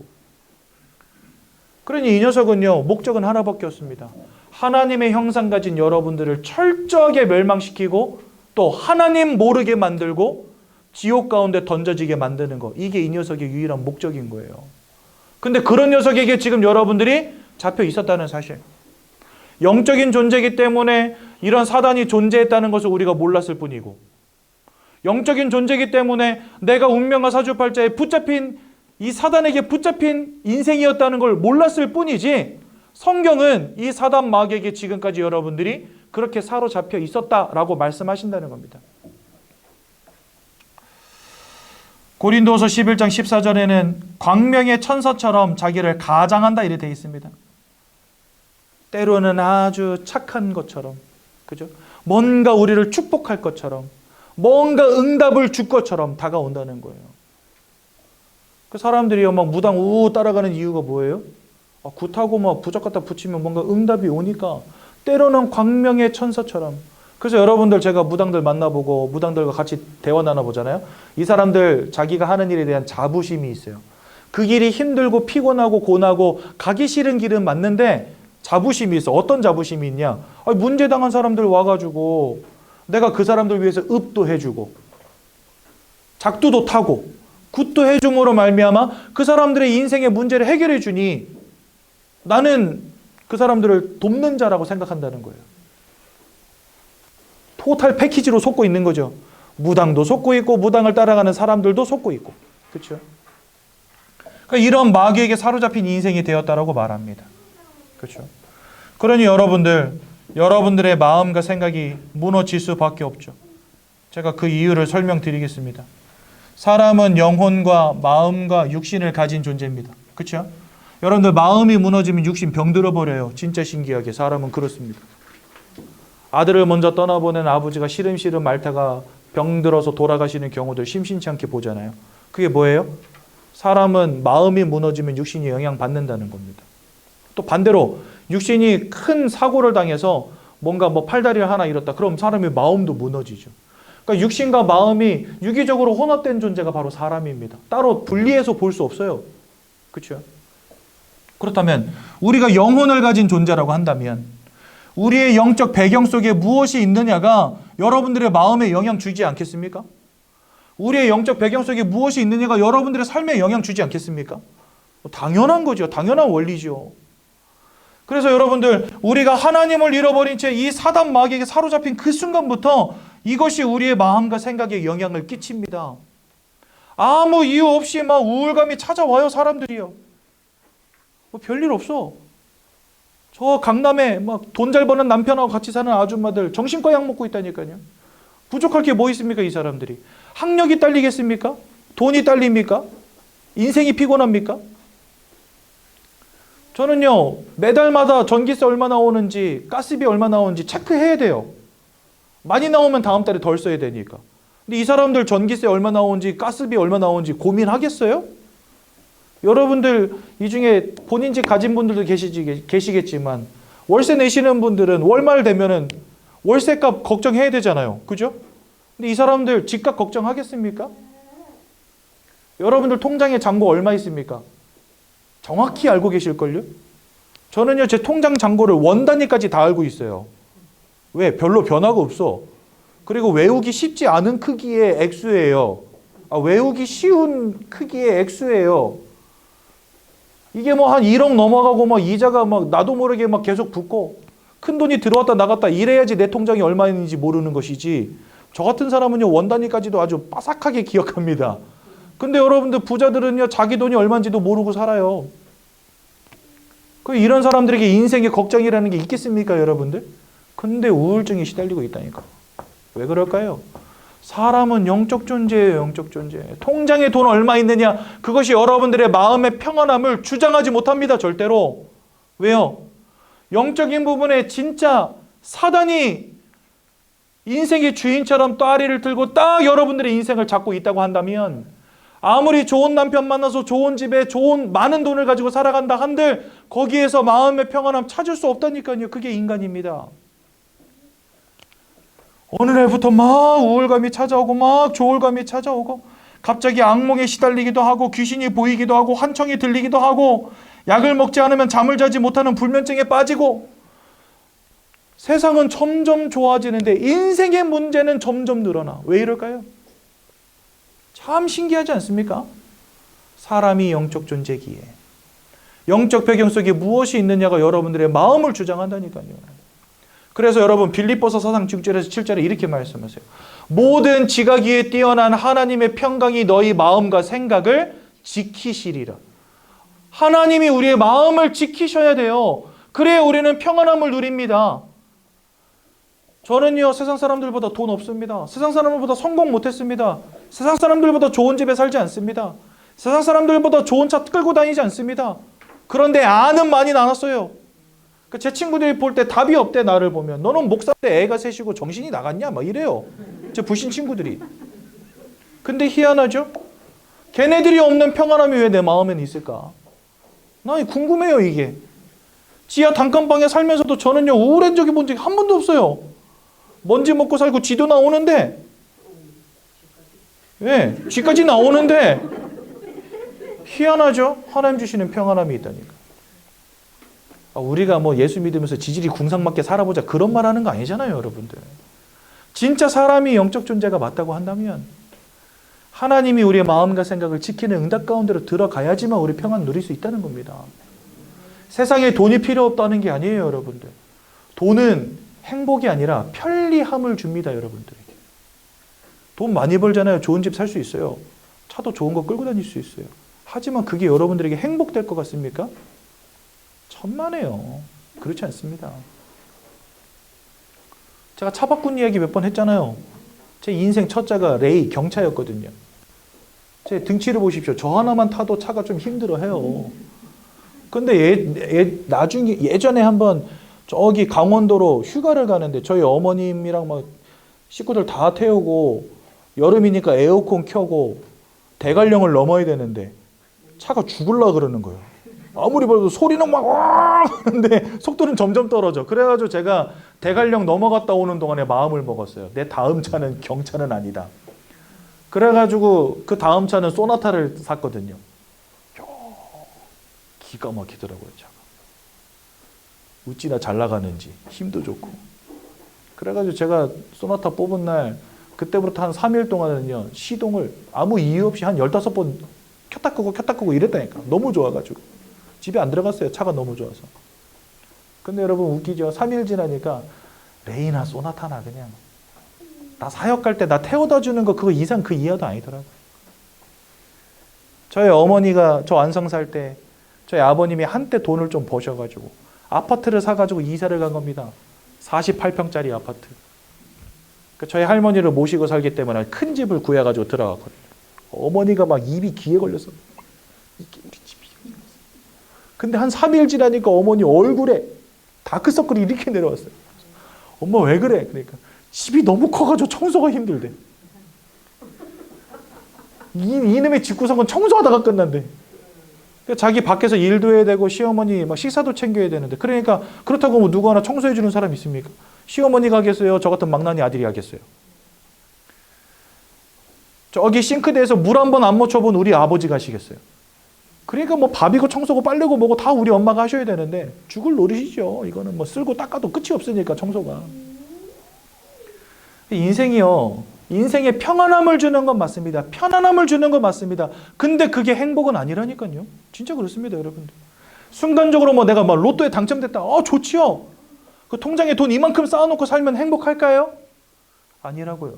그러니 이 녀석은요, 목적은 하나밖에 없습니다. 하나님의 형상 가진 여러분들을 철저하게 멸망시키고 또 하나님 모르게 만들고 지옥 가운데 던져지게 만드는 거. 이게 이 녀석의 유일한 목적인 거예요. 근데 그런 녀석에게 지금 여러분들이 잡혀 있었다는 사실. 영적인 존재이기 때문에 이런 사단이 존재했다는 것을 우리가 몰랐을 뿐이고 영적인 존재이기 때문에 내가 운명과 사주팔자에 붙잡힌 이 사단에게 붙잡힌 인생이었다는 걸 몰랐을 뿐이지 성경은 이 사단 마귀에게 지금까지 여러분들이 그렇게 사로잡혀 있었다라고 말씀하신다는 겁니다. 고린도서 11장 14절에는 광명의 천사처럼 자기를 가장한다 이렇게 되어 있습니다. 때로는 아주 착한 것처럼, 그죠? 뭔가 우리를 축복할 것처럼, 뭔가 응답을 줄 것처럼 다가온다는 거예요. 그 사람들이 막 무당 우 따라가는 이유가 뭐예요? 굿하고 막 부적 갖다 붙이면 뭔가 응답이 오니까 때로는 광명의 천사처럼. 그래서 여러분들 제가 무당들 만나보고 무당들과 같이 대화 나눠보잖아요. 이 사람들 자기가 하는 일에 대한 자부심이 있어요. 그 길이 힘들고 피곤하고 고나고 가기 싫은 길은 맞는데 자부심이 있어. 어떤 자부심이 있냐? 문제당한 사람들 와가지고 내가 그 사람들 위해서 읍도 해주고 작두도 타고 굿도 해줌으로 말미암아 그 사람들의 인생의 문제를 해결해 주니 나는 그 사람들을 돕는 자라고 생각한다는 거예요. 토탈 패키지로 속고 있는 거죠. 무당도 속고 있고 무당을 따라가는 사람들도 속고 있고. 그렇죠? 그러니까 이런 마귀에게 사로잡힌 인생이 되었다라고 말합니다. 그렇죠? 그러니 여러분들의 마음과 생각이 무너질 수밖에 없죠. 제가 그 이유를 설명드리겠습니다. 사람은 영혼과 마음과 육신을 가진 존재입니다. 그렇죠? 여러분들 마음이 무너지면 육신 병들어 버려요. 진짜 신기하게 사람은 그렇습니다. 아들을 먼저 떠나보낸 아버지가 시름시름 앓다가 병들어서 돌아가시는 경우들 심심치 않게 보잖아요. 그게 뭐예요? 사람은 마음이 무너지면 육신이 영향받는다는 겁니다. 또 반대로 육신이 큰 사고를 당해서 뭔가 팔다리를 하나 잃었다. 그럼 사람의 마음도 무너지죠. 그러니까 육신과 마음이 유기적으로 혼합된 존재가 바로 사람입니다. 따로 분리해서 볼 수 없어요. 그렇죠? 그렇다면 우리가 영혼을 가진 존재라고 한다면 우리의 영적 배경 속에 무엇이 있느냐가 여러분들의 마음에 영향 주지 않겠습니까? 우리의 영적 배경 속에 무엇이 있느냐가 여러분들의 삶에 영향 주지 않겠습니까? 당연한 거죠. 당연한 원리죠. 그래서 여러분들, 우리가 하나님을 잃어버린 채 이 사단 마귀에게 사로잡힌 그 순간부터 이것이 우리의 마음과 생각에 영향을 끼칩니다. 아무 이유 없이 막 우울감이 찾아와요, 사람들이요. 뭐 별일 없어. 저 강남에 막 돈 잘 버는 남편하고 같이 사는 아줌마들 정신과 약 먹고 있다니까요. 부족할 게 뭐 있습니까, 이 사람들이? 학력이 딸리겠습니까? 돈이 딸립니까? 인생이 피곤합니까? 저는요, 매달마다 전기세 얼마 나오는지, 가스비 얼마 나오는지 체크해야 돼요. 많이 나오면 다음 달에 덜 써야 되니까. 근데 이 사람들 전기세 얼마 나오는지, 가스비 얼마 나오는지 고민하겠어요? 여러분들 이 중에 본인 집 가진 분들도 계시겠지만 월세 내시는 분들은 월말 되면은 월세값 걱정해야 되잖아요. 그죠? 근데 이 사람들 집값 걱정하겠습니까? 여러분들 통장에 잔고 얼마 있습니까? 정확히 알고 계실걸요? 저는요, 제 통장 잔고를 원 단위까지 다 알고 있어요. 왜? 별로 변화가 없어. 그리고 외우기 쉽지 않은 크기의 액수예요. 외우기 쉬운 크기의 액수예요. 이게 뭐 한 1억 넘어가고 막 이자가 막 나도 모르게 막 계속 붙고 큰 돈이 들어왔다 나갔다 이래야지 내 통장이 얼마 있는지 모르는 것이지. 저 같은 사람은요, 원 단위까지도 아주 빠삭하게 기억합니다. 근데 여러분들 부자들은요, 자기 돈이 얼마인지도 모르고 살아요. 이런 사람들에게 인생의 걱정이라는 게 있겠습니까, 여러분들? 근데 우울증에 시달리고 있다니까. 왜 그럴까요? 사람은 영적 존재예요, 영적 존재. 통장에 돈 얼마 있느냐, 그것이 여러분들의 마음의 평안함을 주장하지 못합니다, 절대로. 왜요? 영적인 부분에 진짜 사단이 인생의 주인처럼 따리를 들고 딱 여러분들의 인생을 잡고 있다고 한다면, 아무리 좋은 남편 만나서 좋은 집에 좋은 많은 돈을 가지고 살아간다 한들 거기에서 마음의 평안함 찾을 수 없다니까요. 그게 인간입니다. 어느 날부터 막 우울감이 찾아오고 막 조울감이 찾아오고 갑자기 악몽에 시달리기도 하고 귀신이 보이기도 하고 환청이 들리기도 하고 약을 먹지 않으면 잠을 자지 못하는 불면증에 빠지고 세상은 점점 좋아지는데 인생의 문제는 점점 늘어나. 왜 이럴까요? 참 신기하지 않습니까? 사람이 영적 존재기에 영적 배경 속에 무엇이 있느냐가 여러분들의 마음을 주장한다니까요. 그래서 여러분 빌립보서 4장 6절에서 7절에 이렇게 말씀하세요. 모든 지각위에 뛰어난 하나님의 평강이 너희 마음과 생각을 지키시리라. 하나님이 우리의 마음을 지키셔야 돼요. 그래야 우리는 평안함을 누립니다. 저는요, 세상 사람들보다 돈 없습니다. 세상 사람들보다 성공 못했습니다. 세상 사람들보다 좋은 집에 살지 않습니다. 세상 사람들보다 좋은 차 끌고 다니지 않습니다. 그런데 아는 많이 나눴어요. 제 친구들이 볼 때 답이 없대, 나를 보면. 너는 목사 때 애가 셋이고 정신이 나갔냐? 막 이래요. 제 불신 친구들이. 근데 희한하죠? 걔네들이 없는 평안함이 왜 내 마음에는 있을까? 나 궁금해요, 이게. 지하 단칸방에 살면서도 저는요, 우울한 적이 본 적이 한 번도 없어요. 먼지 먹고 살고 쥐도 나오는데, 예, 쥐까지 나오는데, 희한하죠? 하나님 주시는 평안함이 있다니까. 우리가 뭐 예수 믿으면서 지질이 궁상맞게 살아보자 그런 말 하는 거 아니잖아요, 여러분들. 진짜 사람이 영적 존재가 맞다고 한다면 하나님이 우리의 마음과 생각을 지키는 응답 가운데로 들어가야지만 우리 평안 누릴 수 있다는 겁니다. 세상에 돈이 필요 없다는 게 아니에요, 여러분들. 돈은 행복이 아니라 편리함을 줍니다, 여러분들에게. 돈 많이 벌잖아요. 좋은 집 살 수 있어요. 차도 좋은 거 끌고 다닐 수 있어요. 하지만 그게 여러분들에게 행복될 것 같습니까? 천만에요. 그렇지 않습니다. 제가 차 바꾼 이야기 몇 번 했잖아요. 제 인생 첫 차가 레이 경차였거든요. 제 등치를 보십시오. 저 하나만 타도 차가 좀 힘들어해요. 근데 나중에 예전에 한번 저기 강원도로 휴가를 가는데 저희 어머님이랑 막 식구들 다 태우고 여름이니까 에어컨 켜고 대관령을 넘어야 되는데 차가 죽을라 그러는 거예요. 아무리 봐도 소리는 막 와 하는데 속도는 점점 떨어져. 그래가지고 제가 대관령 넘어갔다 오는 동안에 마음을 먹었어요. 내 다음 차는 경차는 아니다. 그래가지고 그 다음 차는 소나타를 샀거든요. 기가 막히더라고요. 차가. 어찌나 잘 나가는지 힘도 좋고. 그래가지고 제가 소나타 뽑은 날 그때부터 한 3일 동안은요 시동을 아무 이유 없이 한 15번 켰다 끄고 이랬다니까. 너무 좋아가지고 집에 안 들어갔어요. 차가 너무 좋아서. 근데 여러분 웃기죠. 3일 지나니까 레이나 소나타나 그냥 나 사역 갈 때 나 태워다 주는 거 그거 이상 그 이하도 아니더라고요. 저희 어머니가 저 안성 살 때 저희 아버님이 한때 돈을 좀 버셔가지고 아파트를 사가지고 이사를 간 겁니다. 48평짜리 아파트. 그러니까 저희 할머니를 모시고 살기 때문에 큰 집을 구해가지고 들어갔거든요. 어머니가 막 입이 귀에 걸려서 이게 우리 집이. 근데 한 3일 지나니까 어머니 얼굴에 다크서클이 이렇게 내려왔어요. 엄마 왜 그래? 그러니까 집이 너무 커가지고 청소가 힘들대. 이놈의 집구석은 청소하다가 끝난대. 자기 밖에서 일도 해야 되고 시어머니 막 식사도 챙겨야 되는데 그러니까 그렇다고 뭐 누구 하나 청소해 주는 사람 있습니까? 시어머니가 하겠어요? 저 같은 망나니 아들이 하겠어요? 저기 싱크대에서 물 한 번 안 묻혀본 우리 아버지가 하시겠어요? 그러니까 뭐 밥이고 청소고 빨래고 뭐고 다 우리 엄마가 하셔야 되는데 죽을 노릇이죠. 이거는 뭐 쓸고 닦아도 끝이 없으니까 청소가. 인생에 평안함을 주는 건 맞습니다. 편안함을 주는 건 맞습니다. 근데 그게 행복은 아니라니까요. 진짜 그렇습니다, 여러분들. 순간적으로 뭐 내가 막 로또에 당첨됐다. 좋지요. 그 통장에 돈 이만큼 쌓아놓고 살면 행복할까요? 아니라고요.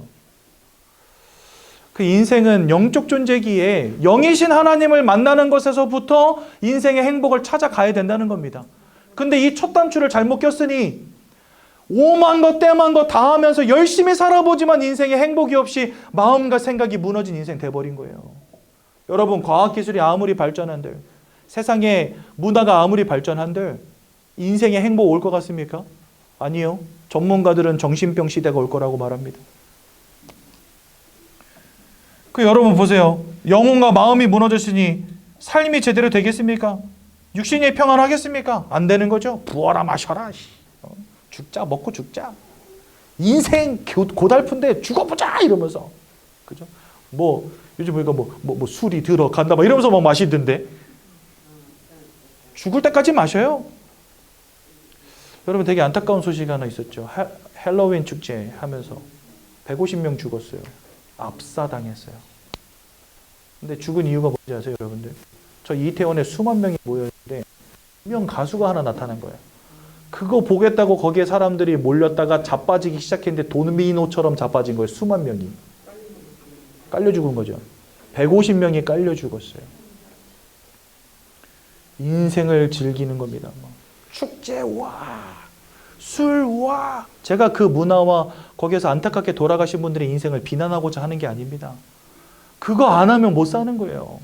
그 인생은 영적 존재기에 영이신 하나님을 만나는 것에서부터 인생의 행복을 찾아가야 된다는 겁니다. 근데 이 첫 단추를 잘못 꼈으니 오만 것 떼만 것 다 하면서 열심히 살아보지만 인생에 행복이 없이 마음과 생각이 무너진 인생 돼버린 거예요. 여러분 과학기술이 아무리 발전한들 세상에 문화가 아무리 발전한들 인생에 행복 올 것 같습니까? 아니요. 전문가들은 정신병 시대가 올 거라고 말합니다. 여러분 보세요. 영혼과 마음이 무너졌으니 삶이 제대로 되겠습니까? 육신이 평안하겠습니까? 안 되는 거죠. 부어라 마셔라. 죽자 먹고 죽자. 인생 고달픈데 죽어보자 이러면서 그죠? 뭐 요즘 보니까 뭐 술이 들어간다 막 이러면서 막 마시던데 죽을 때까지 마셔요. 여러분 되게 안타까운 소식이 하나 있었죠. 헬로윈 축제 하면서 150명 죽었어요. 압사당했어요. 근데 죽은 이유가 뭔지 아세요, 여러분들? 저 이태원에 수만 명이 모였는데 유명 가수가 하나 나타난 거예요. 그거 보겠다고 거기에 사람들이 몰렸다가 자빠지기 시작했는데 도미노처럼 자빠진 거예요. 수만 명이. 깔려 죽은 거죠. 150명이 깔려 죽었어요. 인생을 즐기는 겁니다. 축제 와, 술 와. 제가 그 문화와 거기에서 안타깝게 돌아가신 분들의 인생을 비난하고자 하는 게 아닙니다. 그거 안 하면 못 사는 거예요.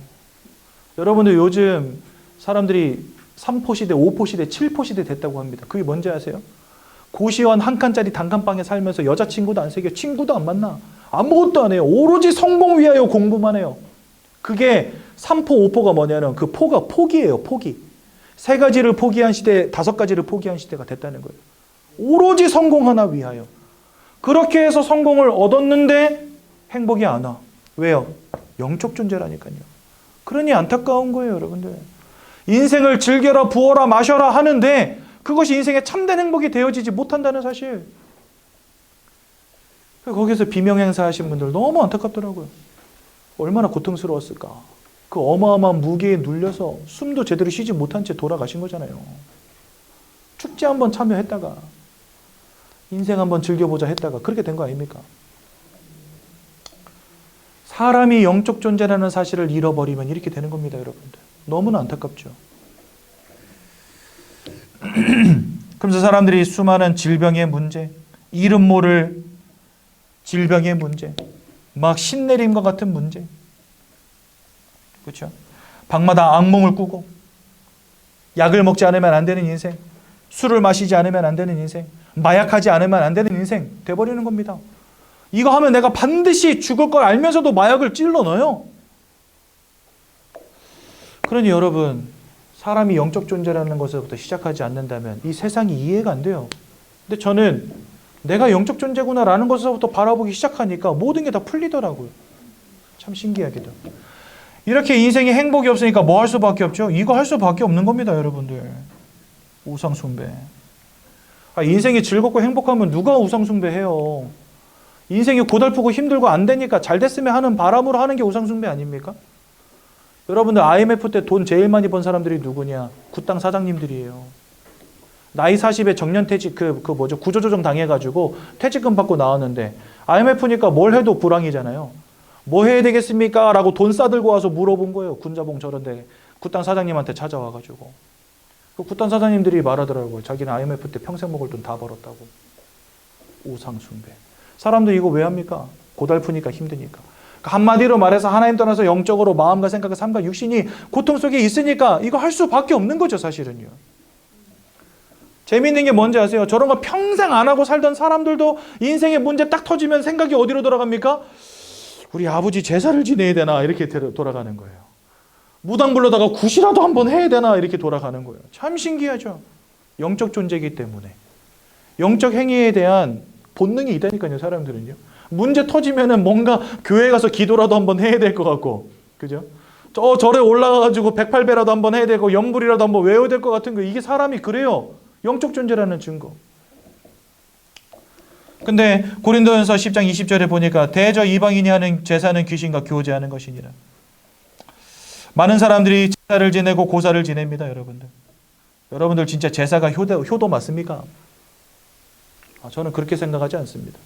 여러분들 요즘 사람들이 3포 시대, 5포 시대, 7포 시대 됐다고 합니다. 그게 뭔지 아세요? 고시원 한 칸짜리 단칸방에 살면서 여자친구도 안 사귀어, 친구도 안 만나, 아무것도 안 해요. 오로지 성공 위하여 공부만 해요. 그게 3포, 5포가 뭐냐면 그 포가 포기예요. 포기. 3가지를 포기한 시대, 5가지를 포기한 시대가 됐다는 거예요. 오로지 성공 하나 위하여. 그렇게 해서 성공을 얻었는데 행복이 안 와. 왜요? 영적 존재라니까요. 그러니 안타까운 거예요, 여러분들. 인생을 즐겨라, 부어라, 마셔라 하는데 그것이 인생의 참된 행복이 되어지지 못한다는 사실. 거기서 비명행사 하신 분들 너무 안타깝더라고요. 얼마나 고통스러웠을까. 그 어마어마한 무게에 눌려서 숨도 제대로 쉬지 못한 채 돌아가신 거잖아요. 축제 한번 참여했다가 인생 한번 즐겨보자 했다가 그렇게 된 거 아닙니까? 사람이 영적 존재라는 사실을 잃어버리면 이렇게 되는 겁니다, 여러분들. 너무나 안타깝죠. 그래서 사람들이 수많은 질병의 문제, 이름 모를 질병의 문제, 막 신내림과 같은 문제, 그렇죠? 밤마다 악몽을 꾸고 약을 먹지 않으면 안 되는 인생, 술을 마시지 않으면 안 되는 인생, 마약하지 않으면 안 되는 인생 돼버리는 겁니다. 이거 하면 내가 반드시 죽을 걸 알면서도 마약을 찔러 넣어요. 그러니 여러분, 사람이 영적 존재라는 것에서부터 시작하지 않는다면 이 세상이 이해가 안 돼요. 근데 저는 내가 영적 존재구나라는 것에서부터 바라보기 시작하니까 모든 게 다 풀리더라고요. 참 신기하게도. 이렇게 인생에 행복이 없으니까 뭐 할 수밖에 없죠? 이거 할 수밖에 없는 겁니다, 여러분들. 우상숭배. 인생이 즐겁고 행복하면 누가 우상숭배해요? 인생이 고달프고 힘들고 안 되니까 잘 됐으면 하는 바람으로 하는 게 우상숭배 아닙니까? 여러분들 IMF 때 돈 제일 많이 번 사람들이 누구냐? 굿당 사장님들이에요. 나이 40에 정년퇴직 구조조정 당해가지고 퇴직금 받고 나왔는데 IMF니까 뭘 해도 불황이잖아요. 뭐 해야 되겠습니까? 라고 돈 싸들고 와서 물어본 거예요. 군자봉 저런데 굿당 사장님한테 찾아와가지고. 그 굿당 사장님들이 말하더라고요. 자기는 IMF 때 평생 먹을 돈 다 벌었다고. 우상숭배. 사람들 이거 왜 합니까? 고달프니까 힘드니까. 한마디로 말해서 하나님 떠나서 영적으로 마음과 생각과 삶과 육신이 고통 속에 있으니까 이거 할 수밖에 없는 거죠, 사실은요. 재미있는 게 뭔지 아세요? 저런 거 평생 안 하고 살던 사람들도 인생의 문제 딱 터지면 생각이 어디로 돌아갑니까? 우리 아버지 제사를 지내야 되나 이렇게 돌아가는 거예요. 무당 불러다가 굿이라도 한번 해야 되나 이렇게 돌아가는 거예요. 참 신기하죠. 영적 존재이기 때문에. 영적 행위에 대한 본능이 있다니까요, 사람들은요. 문제 터지면은 뭔가 교회 가서 기도라도 한번 해야 될 것 같고, 그죠? 절에 올라가가지고 108배라도 한번 해야 되고, 연불이라도 한번 외워야 될 것 같은 거. 이게 사람이 그래요. 영적 존재라는 증거. 근데 고린도전서 10장 20절에 보니까 대저 이방인이 하는 제사는 귀신과 교제하는 것이니라. 많은 사람들이 제사를 지내고 고사를 지냅니다, 여러분들. 여러분들 진짜 제사가 효도 맞습니까? 저는 그렇게 생각하지 않습니다.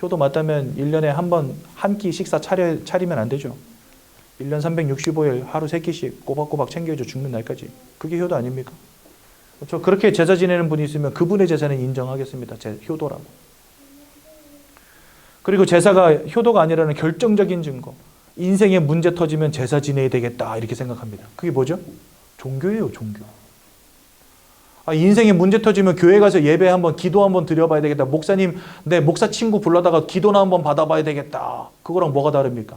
효도 맞다면 1년에 한 번 한 끼 식사 차리면 안 되죠. 1년 365일 하루 3끼씩 꼬박꼬박 챙겨줘 죽는 날까지. 그게 효도 아닙니까? 저 그렇게 제사 지내는 분이 있으면 그분의 제사는 인정하겠습니다. 제 효도라고. 그리고 제사가 효도가 아니라는 결정적인 증거. 인생에 문제 터지면 제사 지내야 되겠다 이렇게 생각합니다. 그게 뭐죠? 종교예요, 종교. 인생에 문제 터지면 교회 가서 예배 한번 기도 한번 드려봐야 되겠다. 목사님, 내 목사 친구 불러다가 기도나 한번 받아봐야 되겠다. 그거랑 뭐가 다릅니까?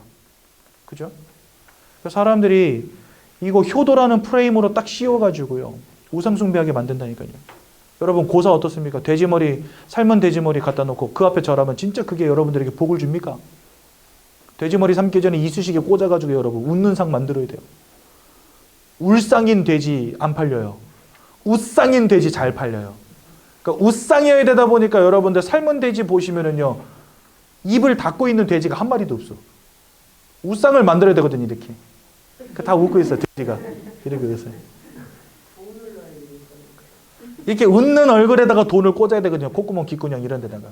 그죠? 사람들이 이거 효도라는 프레임으로 딱 씌워가지고요. 우상숭배하게 만든다니까요. 여러분 고사 어떻습니까? 돼지머리, 삶은 돼지머리 갖다 놓고 그 앞에 절하면 진짜 그게 여러분들에게 복을 줍니까? 돼지머리 삶기 전에 이쑤시개 꽂아가지고 여러분 웃는 상 만들어야 돼요. 울상인 돼지 안 팔려요. 웃상인 돼지 잘 팔려요. 그러니까 웃상이어야 되다 보니까 여러분들 삶은 돼지 보시면은요. 입을 닫고 있는 돼지가 한 마리도 없어. 웃상을 만들어야 되거든요, 이렇게. 다 웃고 있어, 돼지가. 이렇게 있어요. 이렇게 웃는 얼굴에다가 돈을 꽂아야 되거든요. 콧구멍, 귓구녕 이런 데다가.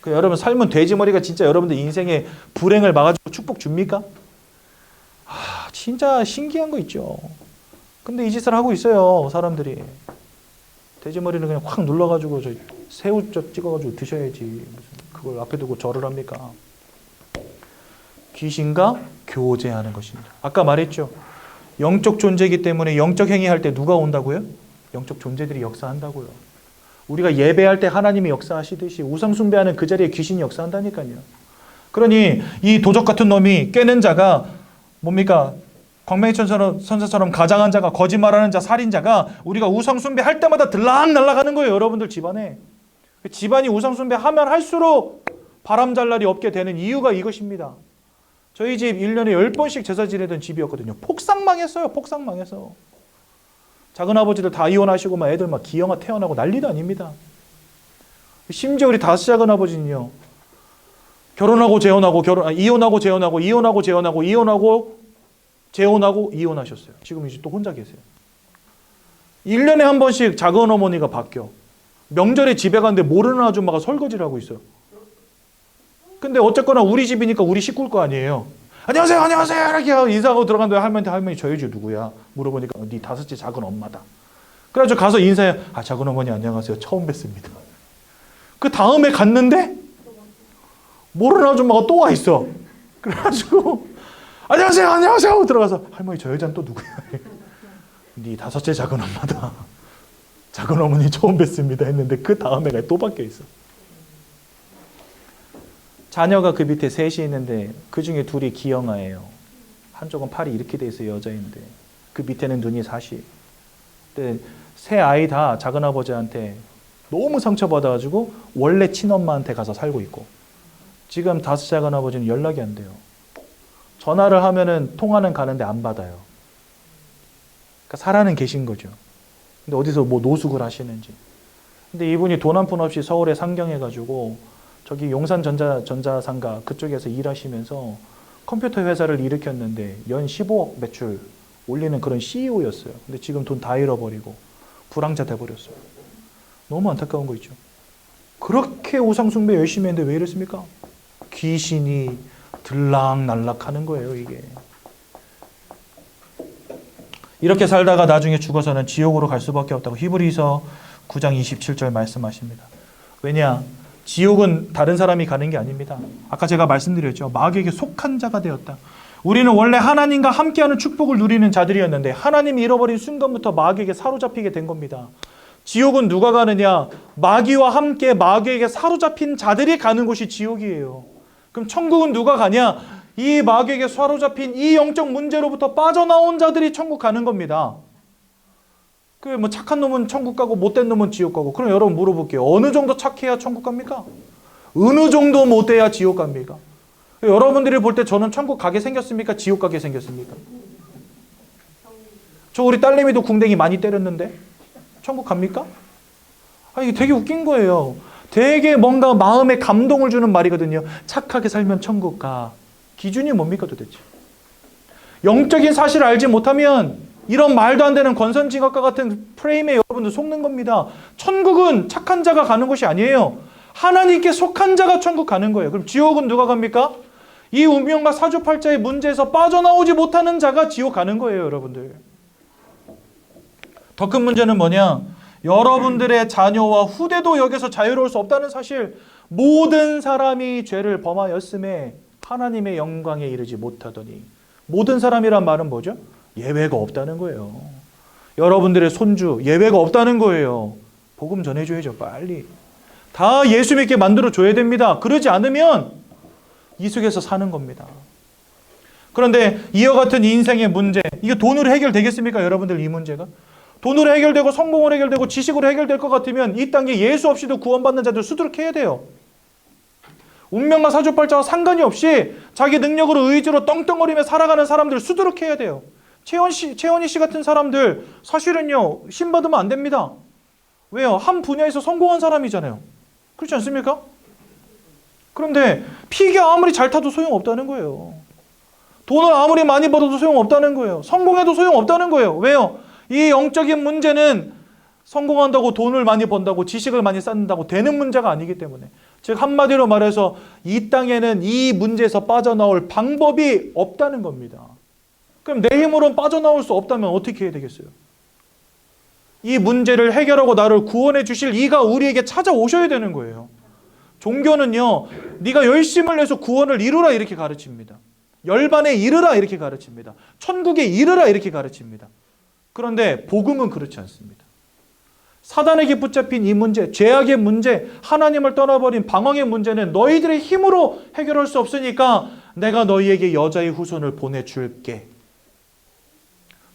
여러분 삶은 돼지머리가 진짜 여러분들 인생의 불행을 막아주고 축복 줍니까? 진짜 신기한 거 있죠. 근데 이 짓을 하고 있어요, 사람들이. 돼지머리는 그냥 확 눌러가지고 새우젓 찍어가지고 드셔야지. 그걸 앞에 두고 절을 합니까? 귀신과 교제하는 것입니다. 아까 말했죠. 영적 존재이기 때문에 영적 행위할 때 누가 온다고요? 영적 존재들이 역사한다고요. 우리가 예배할 때 하나님이 역사하시듯이 우상숭배하는 그 자리에 귀신이 역사한다니까요. 그러니 이 도적 같은 놈이 깨는 자가 뭡니까? 광명이 선사처럼 가장한 자가, 거짓말하는 자, 살인자가 우리가 우상숭배할 때마다 들락 날아가는 거예요. 여러분들 집안에. 집안이 우상숭배하면 할수록 바람 잘 날이 없게 되는 이유가 이것입니다. 저희 집 1년에 10번씩 제사 지내던 집이었거든요. 폭삭 망했어요. 폭삭 망해서. 작은아버지들 다 이혼하시고 막 애들 막 기형아 태어나고 난리도 아닙니다. 심지어 우리 다섯 작은아버지는요. 이혼하고 재혼하고 이혼하고 재혼하고 이혼하셨어요. 지금 이제 또 혼자 계세요. 1년에 한 번씩 작은 어머니가 바뀌어. 명절에 집에 갔는데 모르는 아줌마가 설거지를 하고 있어요. 근데 어쨌거나 우리 집이니까 우리 식구일 거 아니에요. 안녕하세요, 안녕하세요 이렇게 인사하고 들어갔는데 할머니 저희 집 누구야? 물어보니까 네 다섯째 작은 엄마다. 그래가지고 가서 인사해. 작은 어머니 안녕하세요. 처음 뵙습니다. 그 다음에 갔는데 모르는 아줌마가 또 와 있어. 그래가지고 안녕하세요, 안녕하세요 하고 들어가서 할머니 저 여자는 또 누구야? 네 다섯째 작은 엄마다. 작은 어머니 처음 뵙습니다 했는데 그 다음에가 또 바뀌어 있어. 자녀가 그 밑에 셋이 있는데 그 중에 둘이 기형아예요. 한쪽은 팔이 이렇게 돼 있어 여자인데 그 밑에는 눈이 사시. 근데 세 아이 다 작은아버지한테 너무 상처받아가지고 원래 친엄마한테 가서 살고 있고 지금 다섯 작은아버지는 연락이 안 돼요. 전화를 하면은 통화는 가는데 안 받아요. 그러니까 살아는 계신 거죠. 근데 어디서 뭐 노숙을 하시는지. 근데 이분이 돈 한 푼 없이 서울에 상경해가지고 저기 용산 전자상가 그쪽에서 일하시면서 컴퓨터 회사를 일으켰는데 연 15억 매출 올리는 그런 CEO였어요. 근데 지금 돈 다 잃어버리고 불황자 돼버렸어요. 너무 안타까운 거 있죠. 그렇게 우상숭배 열심히 했는데 왜 이랬습니까? 귀신이 들락날락하는 거예요, 이게. 이렇게 살다가 나중에 죽어서는 지옥으로 갈 수밖에 없다고 히브리서 9장 27절 말씀하십니다. 왜냐? 지옥은 다른 사람이 가는 게 아닙니다. 아까 제가 말씀드렸죠. 마귀에게 속한 자가 되었다. 우리는 원래 하나님과 함께하는 축복을 누리는 자들이었는데 하나님이 잃어버린 순간부터 마귀에게 사로잡히게 된 겁니다. 지옥은 누가 가느냐? 마귀와 함께 마귀에게 사로잡힌 자들이 가는 곳이 지옥이에요. 그럼 천국은 누가 가냐? 이 마귀에게 사로잡힌 이 영적 문제로부터 빠져나온 자들이 천국 가는 겁니다. 그 뭐 착한 놈은 천국 가고 못된 놈은 지옥 가고. 그럼 여러분 물어볼게요. 어느 정도 착해야 천국 갑니까? 어느 정도 못돼야 지옥 갑니까? 여러분들이 볼 때 저는 천국 가게 생겼습니까? 지옥 가게 생겼습니까? 저 우리 딸내미도 궁뎅이 많이 때렸는데 천국 갑니까? 이게 되게 웃긴 거예요. 되게 뭔가 마음에 감동을 주는 말이거든요. 착하게 살면 천국 가. 기준이 뭡니까 도대체? 영적인 사실을 알지 못하면 이런 말도 안 되는 권선징악과 같은 프레임에 여러분들 속는 겁니다. 천국은 착한 자가 가는 곳이 아니에요. 하나님께 속한 자가 천국 가는 거예요. 그럼 지옥은 누가 갑니까? 이 운명과 사주팔자의 문제에서 빠져나오지 못하는 자가 지옥 가는 거예요, 여러분들. 더 큰 문제는 뭐냐? 여러분들의 자녀와 후대도 여기서 자유로울 수 없다는 사실. 모든 사람이 죄를 범하였음에 하나님의 영광에 이르지 못하더니. 모든 사람이란 말은 뭐죠? 예외가 없다는 거예요. 여러분들의 손주 예외가 없다는 거예요. 복음 전해줘야죠, 빨리. 다 예수 믿게 만들어줘야 됩니다. 그러지 않으면 이 속에서 사는 겁니다. 그런데 이와 같은 인생의 문제, 이게 돈으로 해결되겠습니까? 여러분들 이 문제가? 돈으로 해결되고 성공으로 해결되고 지식으로 해결될 것 같으면 이 땅에 예수 없이도 구원받는 자들 수두룩해야 돼요. 운명과 사주팔자와 상관이 없이 자기 능력으로 의지로 떵떵거리며 살아가는 사람들 수두룩해야 돼요. 최원희 씨 같은 사람들 사실은요 신받으면 안 됩니다. 왜요? 한 분야에서 성공한 사람이잖아요. 그렇지 않습니까? 그런데 피가 아무리 잘 타도 소용없다는 거예요. 돈을 아무리 많이 벌어도 소용없다는 거예요. 성공해도 소용없다는 거예요. 왜요? 이 영적인 문제는 성공한다고 돈을 많이 번다고 지식을 많이 쌓는다고 되는 문제가 아니기 때문에, 즉 한마디로 말해서 이 땅에는 이 문제에서 빠져나올 방법이 없다는 겁니다. 그럼 내 힘으로는 빠져나올 수 없다면 어떻게 해야 되겠어요? 이 문제를 해결하고 나를 구원해 주실 이가 우리에게 찾아오셔야 되는 거예요. 종교는요, 네가 열심을 내서 구원을 이루라 이렇게 가르칩니다. 열반에 이르라 이렇게 가르칩니다. 천국에 이르라 이렇게 가르칩니다. 그런데 복음은 그렇지 않습니다. 사단에게 붙잡힌 이 문제, 죄악의 문제, 하나님을 떠나버린 방황의 문제는 너희들의 힘으로 해결할 수 없으니까 내가 너희에게 여자의 후손을 보내줄게.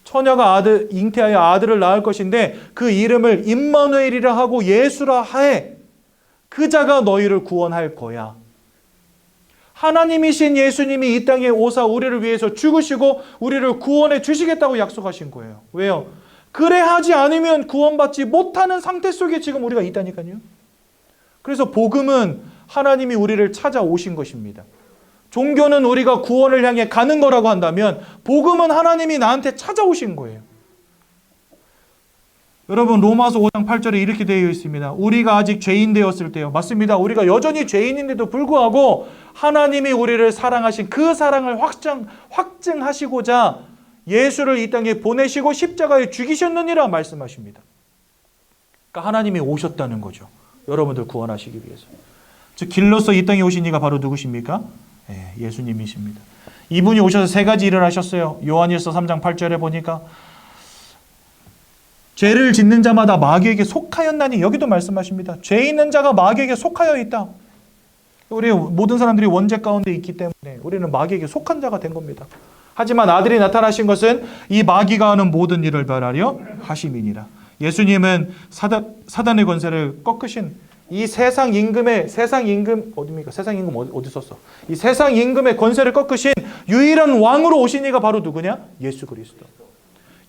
처녀가 잉태하여 아들을 낳을 것인데 그 이름을 임마누엘이라 하고 예수라 하에 그 자가 너희를 구원할 거야. 하나님이신 예수님이 이 땅에 오사 우리를 위해서 죽으시고 우리를 구원해 주시겠다고 약속하신 거예요. 왜요? 그래 하지 않으면 구원받지 못하는 상태 속에 지금 우리가 있다니까요. 그래서 복음은 하나님이 우리를 찾아오신 것입니다. 종교는 우리가 구원을 향해 가는 거라고 한다면 복음은 하나님이 나한테 찾아오신 거예요. 여러분 로마서 5장 8절에 이렇게 되어 있습니다. 우리가 아직 죄인 되었을 때요. 맞습니다. 우리가 여전히 죄인인데도 불구하고 하나님이 우리를 사랑하신 그 사랑을 확증하시고자 예수를 이 땅에 보내시고 십자가에 죽이셨느니라 말씀하십니다. 그러니까 하나님이 오셨다는 거죠. 여러분들 구원하시기 위해서. 즉 길로서 이 땅에 오신 이가 바로 누구십니까? 네, 예수님이십니다. 이분이 오셔서 세 가지 일을 하셨어요. 요한일서 3장 8절에 보니까 죄를 짓는 자마다 마귀에게 속하였나니, 여기도 말씀하십니다. 죄 있는 자가 마귀에게 속하여 있다. 우리 모든 사람들이 원죄 가운데 있기 때문에 우리는 마귀에게 속한 자가 된 겁니다. 하지만 아들이 나타나신 것은 이 마귀가 하는 모든 일을 멸하려 하심이니라. 예수님은 사단의 권세를 꺾으신 이 세상 임금 어디 썼어? 이 세상 임금의 권세를 꺾으신 유일한 왕으로 오신 이가 바로 누구냐? 예수 그리스도.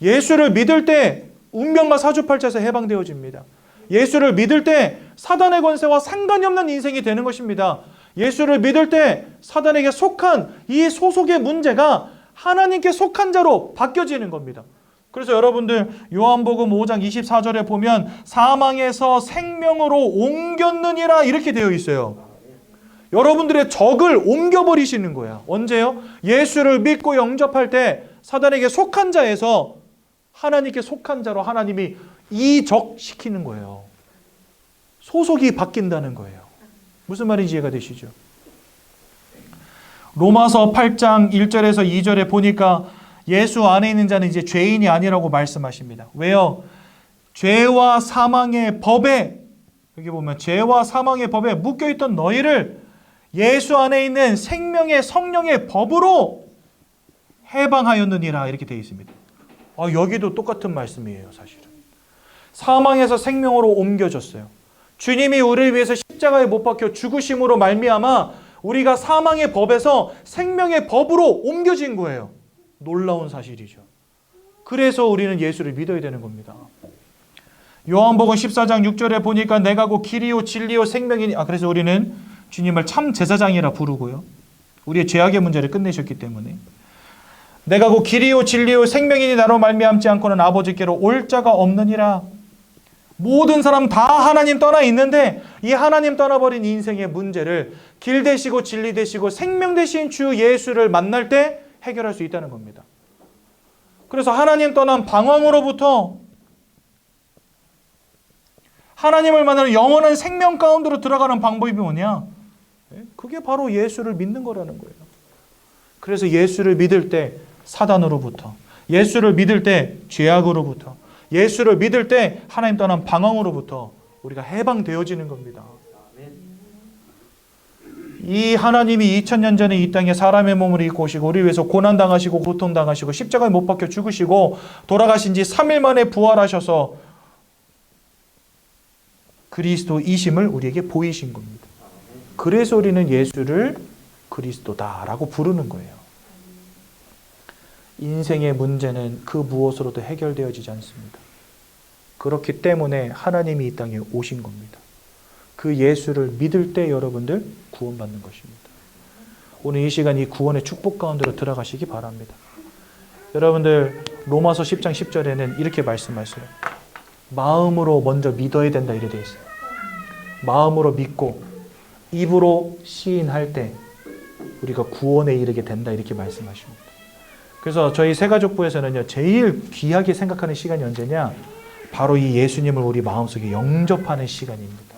예수를 믿을 때 운명과 사주팔자에서 해방되어집니다. 예수를 믿을 때 사단의 권세와 상관이 없는 인생이 되는 것입니다. 예수를 믿을 때 사단에게 속한 이 소속의 문제가 하나님께 속한 자로 바뀌어지는 겁니다. 그래서 여러분들 요한복음 5장 24절에 보면 사망에서 생명으로 옮겼느니라 이렇게 되어 있어요. 여러분들의 적을 옮겨버리시는 거야. 언제요? 예수를 믿고 영접할 때 사단에게 속한 자에서 하나님께 속한 자로 하나님이 이적시키는 거예요. 소속이 바뀐다는 거예요. 무슨 말인지 이해가 되시죠? 로마서 8장 1절에서 2절에 보니까 예수 안에 있는 자는 이제 죄인이 아니라고 말씀하십니다. 왜요? 죄와 사망의 법에, 여기 보면 죄와 사망의 법에 묶여있던 너희를 예수 안에 있는 생명의 성령의 법으로 해방하였느니라 이렇게 되어 있습니다. 여기도 똑같은 말씀이에요. 사실은 사망에서 생명으로 옮겨졌어요. 주님이 우리를 위해서 십자가에 못 박혀 죽으심으로 말미암아 우리가 사망의 법에서 생명의 법으로 옮겨진 거예요. 놀라운 사실이죠. 그래서 우리는 예수를 믿어야 되는 겁니다. 요한복음 14장 6절에 보니까 내가 곧 길이요 진리요 생명이니, 그래서 우리는 주님을 참 제사장이라 부르고요. 우리의 죄악의 문제를 끝내셨기 때문에 내가 곧 길이요 진리요 생명이니 나로 말미암지 않고는 아버지께로 올 자가 없느니라. 모든 사람 다 하나님 떠나 있는데 이 하나님 떠나버린 인생의 문제를 길 되시고 진리 되시고 생명 되신 주 예수를 만날 때 해결할 수 있다는 겁니다. 그래서 하나님 떠난 방황으로부터 하나님을 만나는 영원한 생명 가운데로 들어가는 방법이 뭐냐? 그게 바로 예수를 믿는 거라는 거예요. 그래서 예수를 믿을 때 사단으로부터, 예수를 믿을 때 죄악으로부터, 예수를 믿을 때 하나님 떠난 방황으로부터 우리가 해방되어지는 겁니다. 이 하나님이 2000년 전에 이 땅에 사람의 몸을 입고 오시고 우리 위해서 고난당하시고 고통당하시고 십자가에 못 박혀 죽으시고 돌아가신 지 3일 만에 부활하셔서 그리스도이심을 우리에게 보이신 겁니다. 그래서 우리는 예수를 그리스도다라고 부르는 거예요. 인생의 문제는 그 무엇으로도 해결되어지지 않습니다. 그렇기 때문에 하나님이 이 땅에 오신 겁니다. 그 예수를 믿을 때 여러분들 구원받는 것입니다. 오늘 이 시간 이 구원의 축복 가운데로 들어가시기 바랍니다. 여러분들 로마서 10장 10절에는 이렇게 말씀하세요. 마음으로 먼저 믿어야 된다 이렇게 되어 있어요. 마음으로 믿고 입으로 시인할 때 우리가 구원에 이르게 된다 이렇게 말씀하십니다. 그래서 저희 새가족부에서는요, 제일 귀하게 생각하는 시간이 언제냐? 바로 이 예수님을 우리 마음속에 영접하는 시간입니다.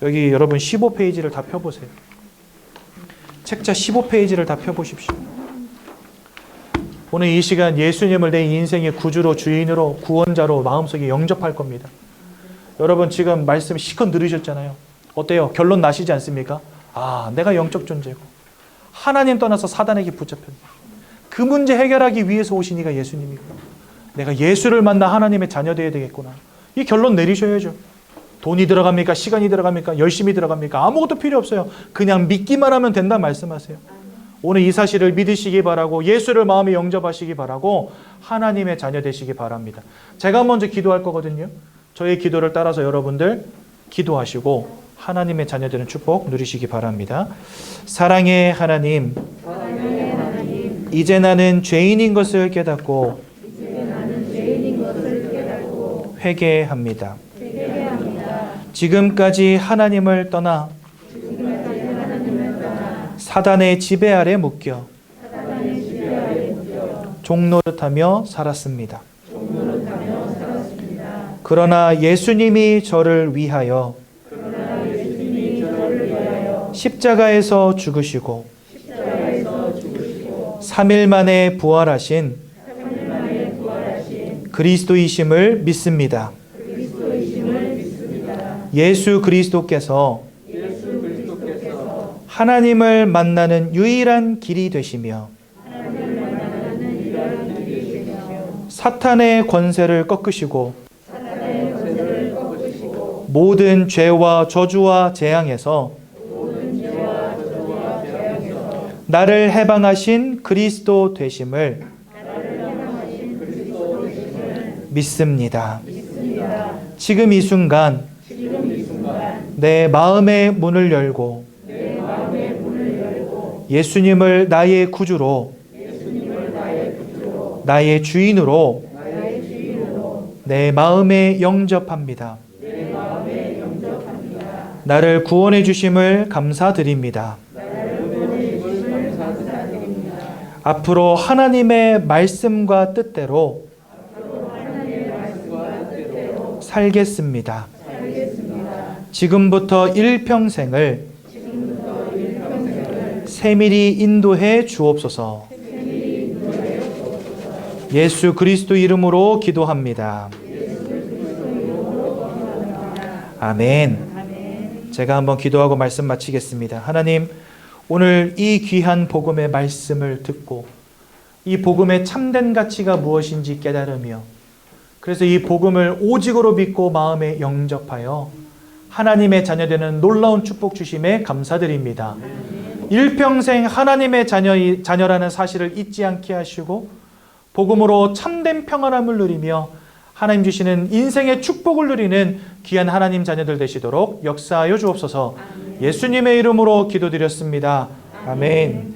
여기 여러분 15페이지를 다 펴보세요. 책자 15페이지를 다 펴보십시오. 오늘 이 시간 예수님을 내 인생의 구주로 주인으로 구원자로 마음속에 영접할 겁니다. 여러분 지금 말씀 시컷 들으셨잖아요. 어때요? 결론 나시지 않습니까? 내가 영적 존재고 하나님 떠나서 사단에게 붙잡혔네. 그 문제 해결하기 위해서 오신 이가 예수님이고 내가 예수를 만나 하나님의 자녀 되어야 되겠구나. 이 결론 내리셔야죠. 돈이 들어갑니까? 시간이 들어갑니까? 열심히 들어갑니까? 아무것도 필요 없어요. 그냥 믿기만 하면 된다 말씀하세요. 오늘 이 사실을 믿으시기 바라고 예수를 마음에 영접하시기 바라고 하나님의 자녀 되시기 바랍니다. 제가 먼저 기도할 거거든요. 저의 기도를 따라서 여러분들 기도하시고 하나님의 자녀 되는 축복 누리시기 바랍니다. 사랑의 하나님, 이제 나는 죄인인 것을 깨닫고 회개합니다. 지금까지 하나님을 떠나 사단의 지배 아래 묶여 종노릇하며 살았습니다. 그러나 예수님이 저를 위하여 십자가에서 죽으시고 3일 만에 부활하신 그리스도이심을 믿습니다. 예수 그리스도께서 하나님을 만나는 유일한 길이 되시며 사탄의 권세를 꺾으시고 모든 죄와 저주와 재앙에서 나를 해방하신 그리스도 되심을 믿습니다. 지금 이 순간 내 마음의 문을 열고 예수님을 나의 구주로 나의 주인으로 내 마음에 영접합니다. 나를 구원해 주심을 감사드립니다. 앞으로 하나님의 말씀과 뜻대로 살겠습니다. 지금부터 일평생을 세밀히 인도해 주옵소서. 예수 그리스도 이름으로 기도합니다. 아멘. 제가 한번 기도하고 말씀 마치겠습니다. 하나님, 오늘 이 귀한 복음의 말씀을 듣고 이 복음의 참된 가치가 무엇인지 깨달으며 그래서 이 복음을 오직으로 믿고 마음에 영접하여 하나님의 자녀되는 놀라운 축복 주심에 감사드립니다. 일평생 하나님의 자녀라는 사실을 잊지 않게 하시고 복음으로 참된 평안함을 누리며 하나님 주시는 인생의 축복을 누리는 귀한 하나님 자녀들 되시도록 역사하여 주옵소서. 예수님의 이름으로 기도드렸습니다. 아멘.